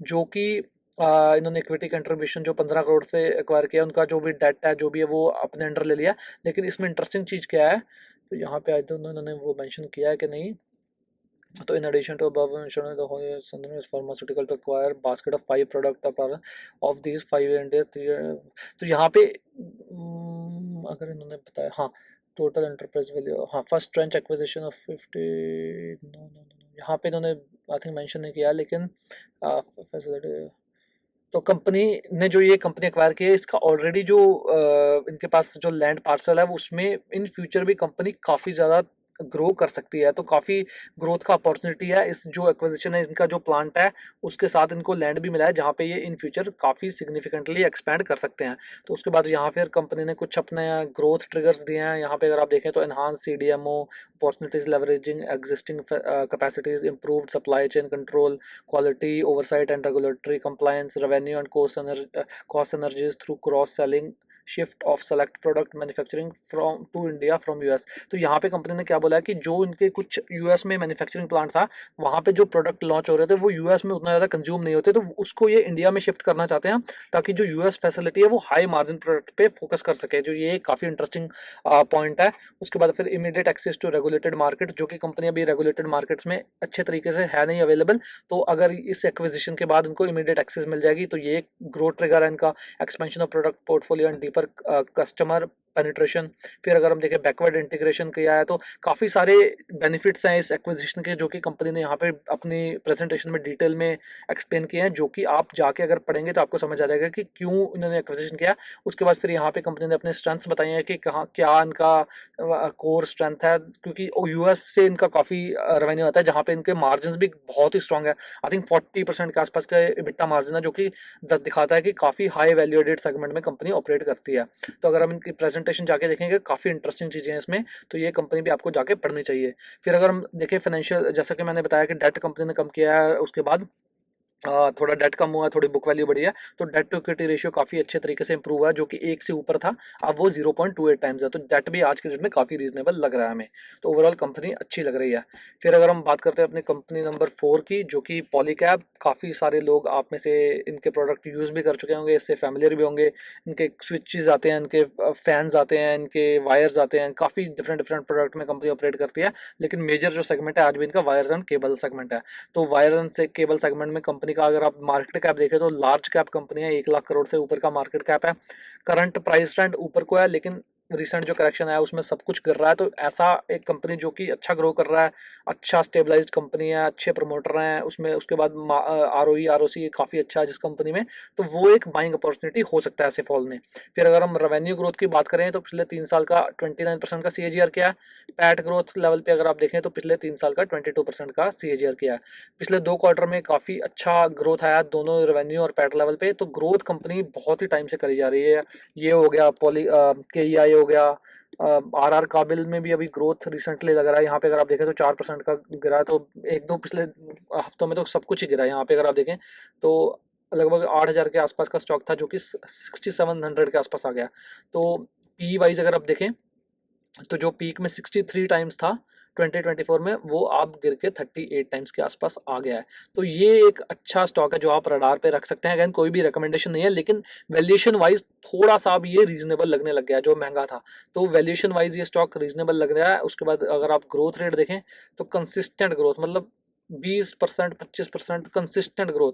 जो कि इन्होंने इक्विटी कंट्रीब्यूशन जो 15 करोड़ से एक्वायर किया, उनका जो भी डेट है जो भी है वो अपने अंडर ले लिया। लेकिन इसमें इंटरेस्टिंग चीज़ क्या है, तो यहाँ पे आई डोंट नो इन्होंने वो मेंशन किया है कि नहीं। तो in addition to above mentioned, the whole Sandhurst is pharmaceutical to acquire basket of 5 product of these 5 Indians 3। तो यहाँ पे अगर इन्होंने बताया, हाँ टोटल एंटरप्राइज वैल्यू, हाँ first tranche acquisition of 50, no no no, यहाँ पे इन्होंने आई थिंक मेंशन नहीं किया। लेकिन फैसिलिटी, तो कंपनी ने जो ये कंपनी एक्वायर की है, इसका ऑलरेडी जो इनके पास जो लैंड पार्सल है, वो उसमें इन फ्यूचर भी कंपनी काफ़ी ज़्यादा ग्रो कर सकती है। तो काफ़ी ग्रोथ का अपॉर्चुनिटी है इस जो एक्विजिशन है, इनका जो प्लांट है उसके साथ इनको लैंड भी मिला है, जहाँ पे ये इन फ्यूचर काफ़ी सिग्निफिकेंटली एक्सपैंड कर सकते हैं। तो उसके बाद यहाँ फिर कंपनी ने कुछ अपने ग्रोथ ट्रिगर्स दिए हैं। यहाँ पे अगर आप देखें तो enhance CDMO opportunities, leveraging existing capacities, improved supply chain control, quality oversight and regulatory compliance, revenue and cost synergies through cross selling, shift of select product manufacturing from to India from US। तो यहाँ पे company ने क्या बोला है कि जो इनके कुछ US में मैन्युफैक्चरिंग प्लांट था, वहाँ पे जो प्रोडक्ट लॉन्च हो रहे थे वो US में उतना ज़्यादा कंज्यूम नहीं होते, तो उसको ये इंडिया में शिफ्ट करना चाहते हैं, ताकि जो US फैसिलिटी है वो हाई मार्जिन प्रोडक्ट पे फोकस कर सके। जो ये काफ़ी इंटरेस्टिंग पॉइंट है। उसके बाद फिर immediate access to regulated market, जो कि कंपनी अभी रेगुलेटेड मार्केट्स में अच्छे तरीके से है नहीं अवेलेबल। तो अगर इस एक्विजिशन के बाद उनको इमीडिएट एक्सेस मिल जाएगी, तो ये ग्रोथ ट्रिगर है इनका। Expansion of product portfolio and deeper customer penetration. फिर अगर हम देखें बैकवर्ड इंटीग्रेशन किया है, तो काफ़ी सारे बेनिफिट्स हैं इस एक्विजिशन के, जो कि कंपनी ने यहाँ पे अपनी प्रेजेंटेशन में डिटेल में एक्सप्लेन किए हैं, जो कि आप जाके अगर पढ़ेंगे तो आपको समझ आ जाएगा कि क्यों इन्होंने एक्विजिशन किया। उसके बाद फिर यहाँ पे कंपनी ने अपने स्ट्रेंथ्स बताई हैं कि कहाँ क्या इनका कोर स्ट्रेंथ है, क्योंकि US से इनका काफ़ी रेवेन्यू आता है, जहाँ पे इनके मार्जिन भी बहुत ही स्ट्रॉन्ग है। आई थिंक 40% के आसपास का EBITDA मार्जिन है, जो कि दिखाता है कि काफ़ी हाई वैल्यू एडेड सेगमेंट में कंपनी ऑपरेट करती है। तो अगर हम इनकी प्रेजेंटेशन जाके देखेंगे, काफ़ी इंटरेस्टिंग चीज़ें हैं इसमें, तो ये कंपनी भी आपको जाके पढ़नी चाहिए। फिर अगर हम देखें फाइनेंशियल, जैसा कि मैंने बताया कि डेट कंपनी ने कम किया है, उसके बाद थोड़ा डेट कम हुआ है, थोड़ी बुक वैल्यू बढ़ी है, तो डेट टू इक्विटी रेशियो काफ़ी अच्छे तरीके से इंप्रूव हुआ है, जो कि 1 से ऊपर था, अब वो 0.28 टाइम्स है। तो डेट भी आज के डेट में काफ़ी रीजनेबल लग रहा है हमें। तो ओवरऑल कंपनी अच्छी लग रही है। फिर अगर हम बात करते हैं अपनी कंपनी नंबर 4 की, जो कि पॉलीकैब, काफ़ी सारे लोग आप में से इनके प्रोडक्ट यूज़ भी कर चुके होंगे, इससे फैमिलियर भी होंगे। इनके स्विचेस आते हैं, इनके फैंस आते हैं, इनके वायर्स आते हैं, काफ़ी डिफरेंट डिफरेंट प्रोडक्ट में कंपनी ऑपरेट करती है। लेकिन मेजर जो सेगमेंट है आज भी इनका वायर्स एंड केबल सेगमेंट है। तो वायर एंड से केबल सेगमेंट में कंपनी का अगर आप मार्केट कैप देखें तो लार्ज कैप कंपनी है, 1 लाख करोड़ से ऊपर का मार्केट कैप है। करंट प्राइस ट्रेंड ऊपर को है, लेकिन रिसेंट जो करेक्शन है उसमें सब कुछ गिर रहा है। तो ऐसा एक कंपनी जो कि अच्छा ग्रो कर रहा है, अच्छा स्टेबलाइज्ड कंपनी है, अच्छे प्रमोटर हैं उसमें, उसके बाद ROE ROC काफ़ी अच्छा है जिस कंपनी में, तो वो एक बाइंग अपॉर्चुनिटी हो सकता है ऐसे फॉल में। फिर अगर हम रेवेन्यू ग्रोथ की बात करें तो पिछले 3 साल का 29% का CAGR किया है। पैट ग्रोथ लेवल पे अगर आप देखें तो पिछले 3 साल का 22% का CAGR किया है। पिछले 2 क्वार्टर में काफ़ी अच्छा ग्रोथ आया दोनों रेवेन्यू और पैट लेवल पे। तो ग्रोथ कंपनी बहुत ही टाइम से करी जा रही है। ये हो गया KEI हो गया, RR काबिल में भी अभी ग्रोथ रिसेंटली लग रहा है। यहाँ पे अगर आप देखें तो 4% का गिरा है। तो एक दो पिछले हफ्तों में तो सब कुछ ही गिरा है। यहाँ पे अगर आप देखें तो लगभग 8,000 के आसपास का स्टॉक था, जो कि 6700 के आसपास आ गया। तो PE वाइज अगर आप देखें तो जो पीक में 63 टाइम्स था 2024 में, वो आप गिर के 38 टाइम्स के आसपास आ गया है। तो ये एक अच्छा स्टॉक है जो आप रडार पे रख सकते हैं। अगेन कोई भी रिकमेंडेशन नहीं है, लेकिन वैल्यूएशन वाइज थोड़ा सा अब ये रीजनेबल लगने लग गया है, जो महंगा था। तो वैल्यूएशन वाइज ये स्टॉक रीजनेबल लग रहा है। उसके बाद अगर आप ग्रोथ रेट देखें तो कंसिस्टेंट ग्रोथ, मतलब 20% 25% कंसिस्टेंट ग्रोथ।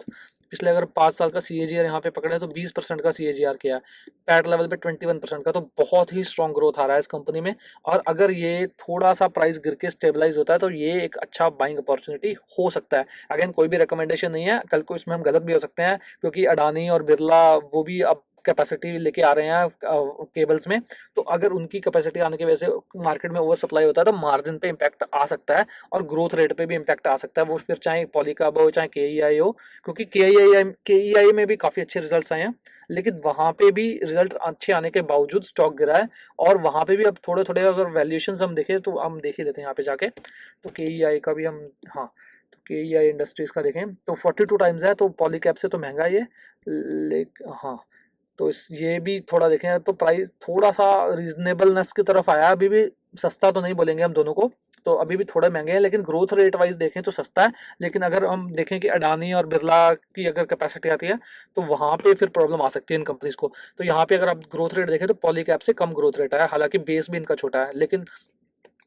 पिछले अगर 5 साल का CAGR यहाँ पे पकड़े तो 20% का CAGR किया है, पैट लेवल पे 21% का, तो बहुत ही स्ट्रॉन्ग ग्रोथ आ रहा है इस कंपनी में। और अगर ये थोड़ा सा प्राइस गिर के स्टेबलाइज होता है तो ये एक अच्छा बाइंग अपॉर्चुनिटी हो सकता है। अगेन कोई भी रिकमेंडेशन नहीं है, कल को इसमें हम गलत भी हो सकते हैं, क्योंकि अडानी और बिरला वो भी अब कैपेसिटी लेके आ रहे हैं केबल्स में, तो अगर उनकी कैपेसिटी आने की वजह से मार्केट में ओवर सप्लाई होता है तो मार्जिन पे इम्पैक्ट आ सकता है और ग्रोथ रेट पे भी इम्पैक्ट आ सकता है, वो फिर चाहे पॉलीकाब हो चाहे KEI हो, क्योंकि KEI में भी काफ़ी अच्छे रिजल्ट्स आए हैं, लेकिन वहाँ पे भी रिजल्ट अच्छे आने के बावजूद स्टॉक गिरा है। और वहाँ पे भी अब थोड़े थोड़े अगर वैल्यूएशंस हम देखें तो हम देख ही लेते हैं यहाँ पे जाके, तो KEI का भी हम, हाँ, तो KEI इंडस्ट्रीज का देखें तो 42 टाइम्स है, तो पॉलीकैब से तो महंगा ही है, हाँ, तो इस ये भी थोड़ा देखें तो प्राइस थोड़ा सा रीजनेबलनेस की तरफ आया, अभी भी सस्ता तो नहीं बोलेंगे हम दोनों को, तो अभी भी थोड़े महंगे हैं, लेकिन ग्रोथ रेट वाइज देखें तो सस्ता है। लेकिन अगर हम देखें कि अडानी और बिरला की अगर कैपेसिटी आती है तो वहाँ पे फिर प्रॉब्लम आ सकती है इन कंपनीज को। तो यहाँ पे अगर आप ग्रोथ रेट देखें तो पॉलीकैब से कम ग्रोथ रेट है, हालांकि बेस भी इनका छोटा है, लेकिन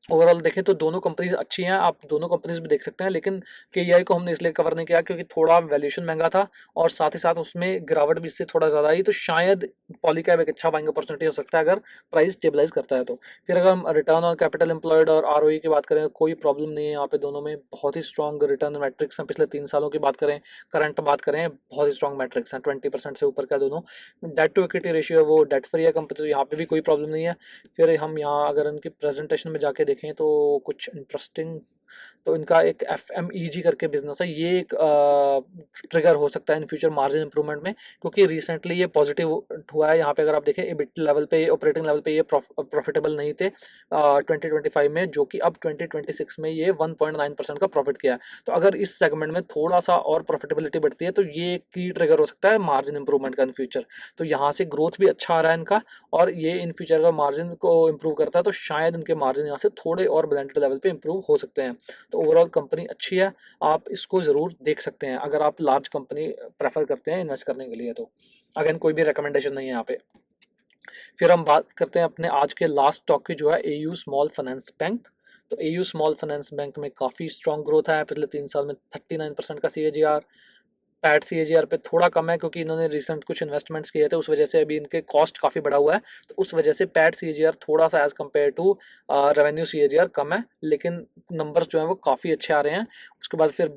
ओवरऑल देखें तो दोनों कंपनीज अच्छी हैं, आप दोनों कंपनीज भी देख सकते हैं। लेकिन KEI को हमने इसलिए कवर नहीं किया क्योंकि थोड़ा वैल्यूएशन महंगा था और साथ ही साथ उसमें गिरावट भी इससे थोड़ा ज़्यादा आई, तो शायद पॉलीकैब एक अच्छा बाइंग अपॉर्चुनिटी हो सकता है अगर प्राइस स्टेबलाइज करता है तो। फिर अगर हम रिटर्न ऑन कैपिटल एम्प्लॉयड और ROE की बात करें, कोई प्रॉब्लम नहीं है यहाँ पे, दोनों में बहुत ही स्ट्रॉन्ग रिटर्न मैट्रिक्स हैं। पिछले 3 सालों की बात करें, करंट बात करें, बहुत ही स्ट्रॉन्ग मैट्रिक्स हैं, 20% से ऊपर का दोनों। डेट टू इक्विटी रेशियो है वो डेट फ्री है कंपनी, तो यहाँ पे भी कोई प्रॉब्लम नहीं है। फिर हम यहाँ अगर इनकी प्रेजेंटेशन में जाके देखें तो कुछ इंटरेस्टिंग, तो इनका एक FMEG करके बिजनेस है, ये एक ट्रिगर हो सकता है इन फ्यूचर मार्जिन इंप्रूवमेंट में, क्योंकि रिसेंटली ये पॉजिटिव हुआ है। यहाँ पे अगर आप देखें EBIT लेवल पे, ऑपरेटिंग लेवल पे ये प्रॉफिटेबल नहीं थे 2025 में, जो कि अब 2026 में ये 1.9% का प्रॉफिट किया है। तो अगर इस सेगमेंट में थोड़ा सा और प्रॉफिटेबिलिटी बढ़ती है तो ये की ट्रिगर हो सकता है मार्जिन इंप्रूवमेंट का इन फ्यूचर। तो यहाँ से ग्रोथ भी अच्छा आ रहा है इनका, और ये इन फ्यूचर का मार्जिन को इम्प्रूव करता है, तो शायद इनके मार्जिन यहाँ से थोड़े और ब्लेंडेड लेवल पे इम्प्रूव हो सकते हैं। तो ओवरऑल कंपनी अच्छी है, आप इसको ज़रूर देख सकते हैं अगर आप लार्ज कंपनी प्रेफर करते हैं इन्वेस्ट करने के लिए तो। अगेन कोई भी रिकमेंडेशन नहीं है यहाँ पे। फिर हम बात करते हैं अपने आज के लास्ट स्टॉक की, जो है AU स्मॉल फाइनेंस बैंक। तो AU स्मॉल फाइनेंस बैंक में काफ़ी स्ट्रॉन्ग ग्रोथ है पिछले 3 साल में, 39% का CAGR। पैट CAGR पे थोड़ा कम है क्योंकि इन्होंने रिसेंट कुछ इन्वेस्टमेंट्स किए थे, उस वजह से अभी इनके कॉस्ट काफ़ी बढ़ा हुआ है, तो उस वजह से पैट CAGR थोड़ा सा as compare to revenue CAGR कम है, लेकिन नंबर्स जो हैं वो काफ़ी अच्छे आ रहे हैं। उसके बाद फिर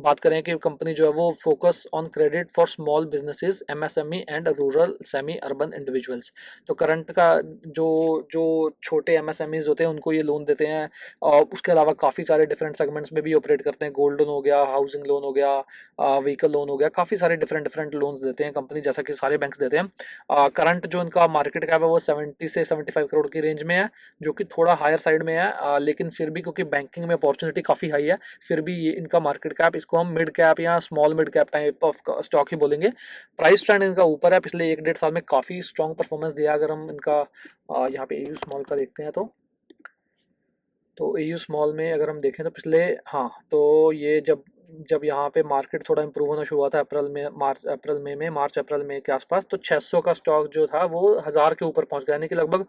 बात करें कि कंपनी जो है वो focus on credit for small businesses, MSME and rural semi urban individuals. तो करंट का जो जो छोटे MSMEs होते हैं उनको ये लोन देते हैं, और उसके अलावा काफ़ी सारे डिफरेंट सेगमेंट्स में भी ऑपरेट करते हैं, गोल्ड लोन हो गया, हाउसिंग लोन हो गया, व्हीकल लोन हो गया, काफ़ी सारे डिफरेंट लोन्स देते हैं कंपनी, जैसा कि सारे बैंक्स देते हैं। करंट जो इनका मार्केट कैप है वो 70 से 75 करोड़ की रेंज में है, जो कि थोड़ा हायर साइड में है, लेकिन फिर भी क्योंकि बैंकिंग में अपॉर्चुनिटी काफ़ी हाई है, फिर भी ये इनका मार्केट कैप, इसको हम मिड कैप या small mid cap type of stock ही बोलेंगे। प्राइस ट्रेंड इनका ऊपर है, पिछले 1-1.5 साल में काफ़ी स्ट्रॉन्ग परफॉर्मेंस दिया। अगर हम इनका यहाँ पे AU स्मॉल का देखते हैं तो AU स्मॉल में अगर हम देखें तो पिछले, हाँ, तो ये जब जब यहाँ पे मार्केट थोड़ा इंप्रूव होना शुरू हुआ था मार्च अप्रैल मई के आसपास, तो 600 का स्टॉक जो था वो 1000 के ऊपर पहुंच गया, यानी कि लगभग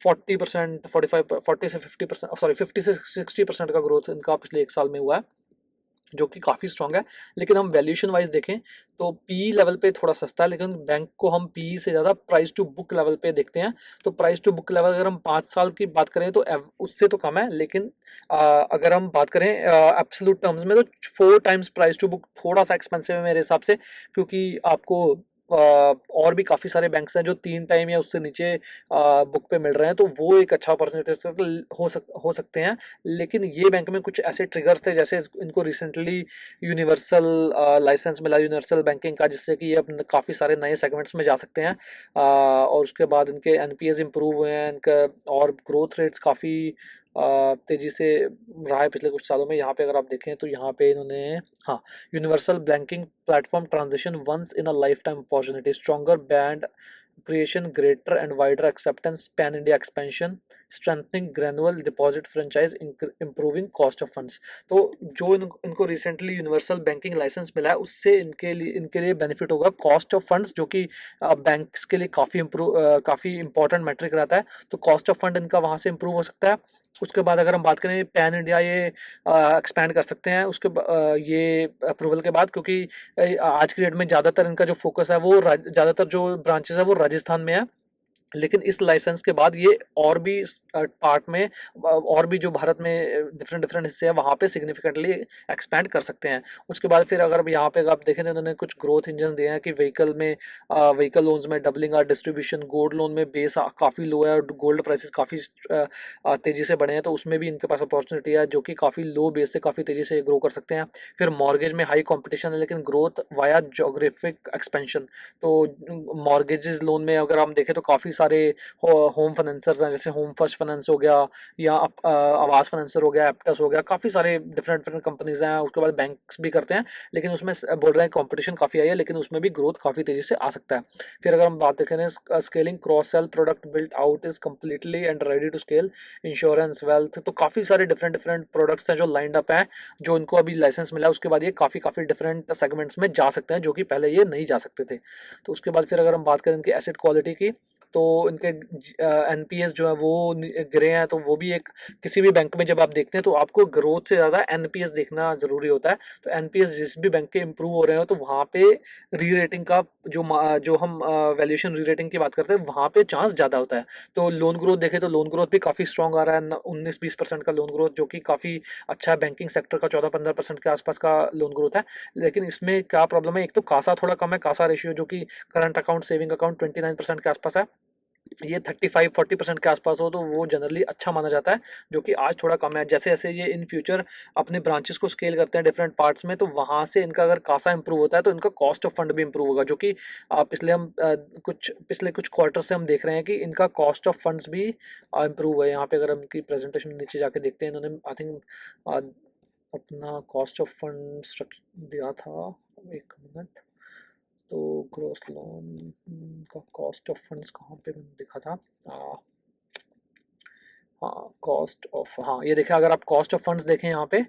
40%, 45, 40 से 50%, सॉरी 50 से 60% का ग्रोथ इनका पिछले 1 साल में हुआ है, जो कि काफ़ी स्ट्रॉन्ग है। लेकिन हम वैल्यूएशन वाइज देखें तो PE लेवल पे थोड़ा सस्ता है, लेकिन बैंक को हम PE से ज़्यादा प्राइस टू बुक लेवल पे देखते हैं। तो प्राइस टू बुक लेवल अगर हम 5 साल की बात करें तो उससे तो कम है, लेकिन अगर हम बात करें एब्सोल्यूट टर्म्स में तो 4 टाइम्स प्राइस टू बुक थोड़ा सा एक्सपेंसिव है मेरे हिसाब से, क्योंकि आपको और भी काफ़ी सारे बैंक्स हैं जो 3 टाइम या उससे नीचे बुक पे मिल रहे हैं, तो वो एक अच्छा अपॉर्चुनिटी हो सकते हैं। लेकिन ये बैंक में कुछ ऐसे ट्रिगर्स थे, जैसे इनको रिसेंटली यूनिवर्सल लाइसेंस मिला यूनिवर्सल बैंकिंग का, जिससे कि ये अपने काफ़ी सारे नए सेगमेंट्स में जा सकते हैं, और उसके बाद इनके NPS इंप्रूव हुए हैं इनका, और ग्रोथ रेट्स काफ़ी तेज़ी से रहा है पिछले कुछ सालों में। यहाँ पे अगर आप देखें तो यहाँ पे इन्होंने, हाँ, universal banking platform transition once in a lifetime opportunity, stronger brand creation, greater and wider acceptance, pan India expansion, strengthening granular deposit franchise, improving cost of funds। तो जो इनको रिसेंटली यूनिवर्सल बैंकिंग लाइसेंस मिला है, उससे इनके लिए benefit होगा cost of funds, जो कि बैंक्स के लिए काफ़ी इंपॉर्टेंट मैट्रिक रहता है, तो कॉस्ट ऑफ फंड इनका वहाँ से इंप्रूव हो सकता है। उसके बाद अगर हम बात करें पैन इंडिया, ये एक्सपैंड कर सकते हैं ये अप्रूवल के बाद, क्योंकि आज की डेट में ज़्यादातर इनका जो फोकस है वो ज़्यादातर जो ब्रांचेस है वो राजस्थान में है। लेकिन इस लाइसेंस के बाद ये और भी पार्ट में और भी जो भारत में डिफरेंट डिफरेंट हिस्से हैं वहाँ पे सिग्निफिकेंटली एक्सपैंड कर सकते हैं। उसके बाद फिर अगर यहाँ पे आप देखें तो उन्होंने कुछ ग्रोथ इंजन दिए हैं कि व्हीकल लोन्स में doubling our distribution, gold loan में बेस काफ़ी लो है और गोल्ड प्राइसेस काफ़ी तेज़ी से बढ़े हैं, तो उसमें भी इनके पास अपॉर्चुनिटी है जो कि काफ़ी लो बेस से काफ़ी तेज़ी से ग्रो कर सकते हैं। फिर मॉर्गेज में हाई कॉम्पिटिशन है लेकिन ग्रोथ वाया जोग्राफिक एक्सपेंशन, तो मॉर्गेजेस लोन में अगर हम देखें तो काफ़ी सारे होम फाइनेंसर्स हैं, जैसे होम फर्स्ट फाइनेंस हो गया या आवास फाइनेंसर हो गया, एप्टस हो गया, काफ़ी सारे डिफरेंट डिफरेंट कंपनीज हैं। उसके बाद बैंक्स भी करते हैं, लेकिन उसमें बोल रहे हैं कंपटीशन काफ़ी आई है, लेकिन उसमें भी ग्रोथ काफ़ी तेज़ी से आ सकता है। फिर अगर हम बात देखें scaling cross sell product built out is completely and ready to scale, insurance, wealth, तो काफ़ी सारे डिफरेंट डिफरेंट प्रोडक्ट्स हैं जो लाइंड अप हैं, जो इनको अभी लाइसेंस मिला है। उसके बाद ये काफ़ी काफ़ी डिफरेंट सेगमेंट्स में जा सकते हैं जो कि पहले ये नहीं जा सकते थे। तो उसके बाद फिर अगर हम बात करें इनकी एसेट क्वालिटी की, तो इनके एनपीएस जो है वो गिरे हैं, तो वो भी एक किसी भी बैंक में जब आप देखते हैं तो आपको ग्रोथ से ज़्यादा एनपीएस देखना ज़रूरी होता है। तो एनपीएस जिस भी बैंक के इंप्रूव हो रहे हो तो वहाँ पे री रेटिंग का जो हम वैल्यूएशन री रेटिंग की बात करते हैं वहाँ पे चांस ज़्यादा होता है। तो लोन ग्रोथ देखें तो लोन ग्रोथ भी काफ़ी स्ट्रॉन्ग आ रहा है, 19-20% का लोन ग्रोथ, जो कि काफ़ी अच्छा है। बैंकिंग सेक्टर का 14-15% के आसपास का लोन ग्रोथ है। लेकिन इसमें क्या प्रॉब्लम है, एक तो कासा थोड़ा कम है, कासा रेशियो जो कि करंट अकाउंट सेविंग अकाउंट 29% के आसपास है। ये 35-40% के आसपास हो तो वो जनरली अच्छा माना जाता है, जो कि आज थोड़ा कम है। जैसे जैसे ये इन फ्यूचर अपने ब्रांचेस को स्केल करते हैं डिफरेंट पार्ट्स में, तो वहाँ से इनका अगर कासा इंप्रूव होता है तो इनका कॉस्ट ऑफ फंड भी इंप्रूव होगा, जो कि पिछले कुछ क्वार्टर से हम देख रहे हैं कि इनका कॉस्ट ऑफ फंड्स भी इंप्रूव हुआ है। यहाँ पे अगर हम की प्रेजेंटेशन नीचे जाके देखते हैं, इन्होंने आई थिंक अपना कॉस्ट ऑफ फंड दिया था, एक मिनट, तो ग्रोस लोन का कॉस्ट ऑफ फंड्स कहाँ पे मैंने देखा था, हाँ कॉस्ट ऑफ, हाँ ये देखें, अगर आप कॉस्ट ऑफ फंड्स देखें यहाँ पे,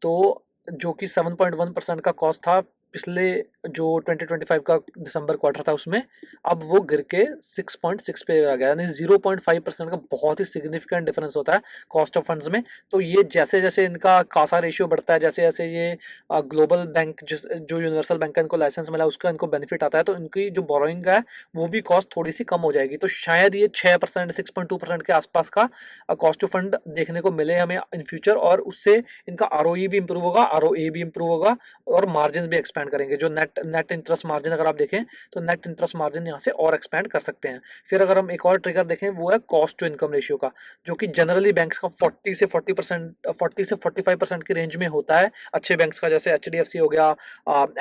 तो जो कि 7.1% का कॉस्ट था पिछले जो 2025 का दिसंबर क्वार्टर था उसमें, अब वो गिर के 6.6 पे आ गया, यानी 0.5% का बहुत ही सिग्निफिकेंट डिफरेंस होता है कॉस्ट ऑफ फंड्स में। तो ये जैसे जैसे इनका कासा रेशियो बढ़ता है, जैसे जैसे ये ग्लोबल बैंक जो यूनिवर्सल बैंक का इनको लाइसेंस मिला उसका इनको बेनिफिट आता है, तो इनकी जो बोरोइंग है वो भी कॉस्ट थोड़ी सी कम हो जाएगी। तो शायद ये 6%, 6.2% के आसपास का कॉस्ट टू फंड देखने को मिले हमें इन फ्यूचर, और उससे इनका आरओई भी इंप्रूव होगा, आरओए भी इंप्रूव होगा, और मार्जिन भी एक्सपैंड करेंगे। जो नेट इंटरेस्ट मार्जिन अगर आप देखें तो नेट इंटरेस्ट मार्जिन यहाँ से और एक्सपैंड कर सकते हैं। फिर अगर हम एक और ट्रिगर देखें वो है कॉस्ट टू इनकम रेशियो का, जो कि जनरली बैंक्स का 40 से 45% की रेंज में होता है। अच्छे बैंक्स का जैसे एचडीएफसी हो गया,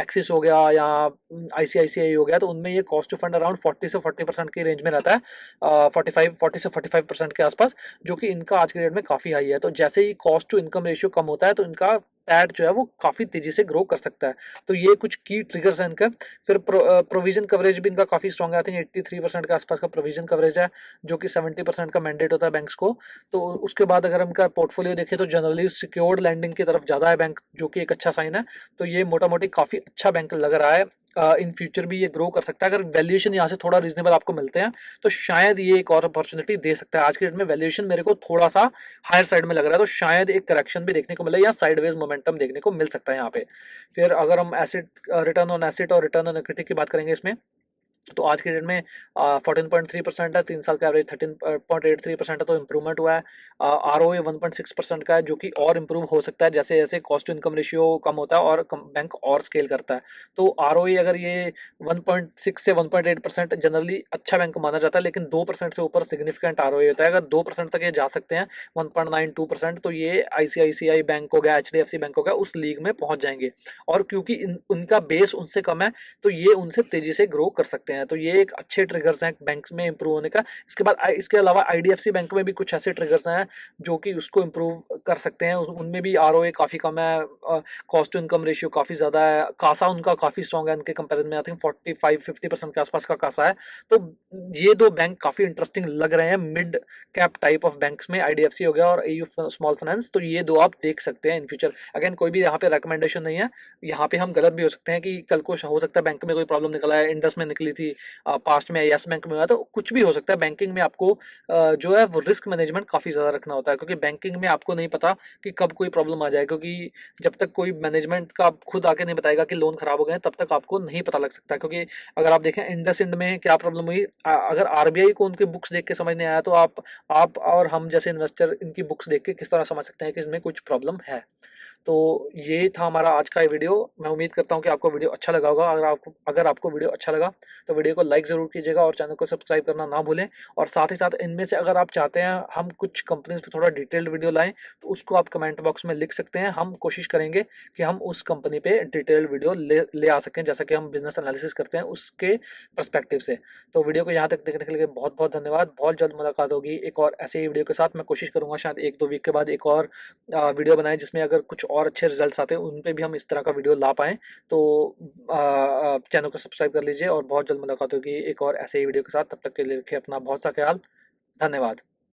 एक्सिस हो गया या आईसीआईसीआई हो गया, तो उनमें ये कॉस्ट टू फंड अराउंड 40 से 40% की रेंज में रहता है, 40 से 45% के आसपास, जो कि इनका आज के डेट में काफ़ी हाई है। तो जैसे ही कॉस्ट टू इनकम रेशियो कम होता है तो इनका पैट जो है वो काफ़ी तेज़ी से ग्रो कर सकता है। तो ये कुछ की ट्रिगर्स हैं इनका। फिर प्रोविजन कवरेज भी इनका काफ़ी स्ट्रॉन्ग है, आई थिंक 83% के आसपास का प्रोविजन कवरेज है, जो कि 70% का मैंडेट होता है बैंक्स को। तो उसके बाद अगर इनका पोर्टफोलियो देखें तो जनरली सिक्योर्ड लैंडिंग की तरफ ज़्यादा है बैंक, जो कि एक अच्छा साइन है। तो ये मोटा मोटी काफ़ी अच्छा बैंक लग रहा है। इन फ्यूचर भी ये ग्रो कर सकता है। अगर वैल्यूएशन यहाँ से थोड़ा रीजनेबल आपको मिलते हैं तो शायद ये एक और अपॉर्चुनिटी दे सकता है। आज के डेट में वैल्यूएशन मेरे को थोड़ा सा हायर साइड में लग रहा है, तो शायद एक करेक्शन भी देखने को मिले या साइडवेज मोमेंटम देखने को मिल सकता है यहाँ पे। फिर अगर हम एसिड रिटर्न ऑन एसिड और रिटर्न ऑन इक्विटी की बात करेंगे इसमें, तो आज के डेट में 14.3% है, 3 साल का एवरेज 13.83% है, तो इम्प्रूवमेंट हुआ है। आरओए 1.6% का है, जो कि और इम्प्रूव हो सकता है जैसे जैसे कॉस्ट टू इनकम रेशियो कम होता है और बैंक और स्केल करता है। तो आरओए अगर ये 1.6 से 1.8% जनरली अच्छा बैंक माना जाता है, लेकिन 2% से ऊपर सिग्निफिकेंट आरओए होता है। अगर 2% तक ये जा सकते हैं, 1.92%, तो ये आईसीआईसीआई बैंक हो गया, एचडीएफसी बैंक हो गया, उस लीग में पहुंच जाएंगे। और क्योंकि उनका बेस उनसे कम है तो ये उनसे तेजी से ग्रो कर सकते हैं। तो ये एक अच्छे ट्रिगर्स हैं बैंक्स में इंप्रूव होने का। इसके बाद इसके अलावा आईडीएफसी बैंक में भी कुछ ऐसे ट्रिगर्स हैं जो कि उसको इंप्रूव कर सकते हैं। उनमें भी आरओए काफ़ी कम है, कॉस्ट टू इनकम रेशियो काफ़ी ज़्यादा है, कासा उनका काफ़ी स्ट्रॉन्ग है, इनके कंपेरिजन में आई थिंक 45-50% के आसपास का कासा है। तो ये दो बैंक काफ़ी इंटरेस्टिंग लग रहे हैं mid cap type of banks में, आईडीएफसी हो गया और एयू स्मॉल फाइनेंस। तो ये दो आप देख सकते हैं इन फ्यूचर। अगेन कोई भी यहाँ पे रिकमेंडेशन नहीं है, यहाँ पे हम गलत भी हो सकते हैं कि कल को हो सकता है बैंक में कोई प्रॉब्लम निकला है, इंडस में निकली थी किसी पास्ट में यस बैंक में हुआ, तो कुछ भी हो सकता है। बैंकिंग में आपको जो है वो रिस्क मैनेजमेंट काफ़ी ज़्यादा रखना होता है, क्योंकि बैंकिंग में आपको नहीं पता कि कब कोई प्रॉब्लम आ जाए, क्योंकि जब तक कोई मैनेजमेंट का खुद आके नहीं बताएगा कि लोन खराब हो गए हैं, तब तक आपको नहीं पता लग सकता। क्योंकि अगर आप देखें इंडसइंड में क्या प्रॉब्लम हुई, अगर आरबीआई को उनके बुक्स देख के समझ नहीं आया, तो आप और हम जैसे इन्वेस्टर इनकी बुक्स देख के किस तरह समझ सकते हैं कि इसमें कुछ प्रॉब्लम है। तो ये था हमारा आज का ये वीडियो। मैं उम्मीद करता हूँ कि आपको वीडियो अच्छा लगा होगा। अगर आपको वीडियो अच्छा लगा तो वीडियो को लाइक ज़रूर कीजिएगा और चैनल को सब्सक्राइब करना ना भूलें। और साथ ही साथ इनमें से अगर आप चाहते हैं हम कुछ कंपनीज पे थोड़ा डिटेल्ड वीडियो लाएं, तो उसको आप कमेंट बॉक्स में लिख सकते हैं। हम कोशिश करेंगे कि हम उस कंपनी पे डिटेल्ड वीडियो ले आ सकें, जैसा कि हम बिजनेस एनालिसिस करते हैं उसके पर्सपेक्टिव से। तो वीडियो को यहाँ तक देखने के लिए बहुत बहुत धन्यवाद। बहुत जल्द मुलाकात होगी एक और ऐसे ही वीडियो के साथ। मैं कोशिश करूँगा शायद 1-2 वीक के बाद एक और वीडियो बनाएं, जिसमें अगर कुछ और अच्छे रिजल्ट्स आते हैं उन पे भी हम इस तरह का वीडियो ला पाएँ। तो चैनल को सब्सक्राइब कर लीजिए और बहुत जल्द मुलाकात होगी एक और ऐसे ही वीडियो के साथ। तब तक के लिए रखिए अपना बहुत सा ख्याल। धन्यवाद।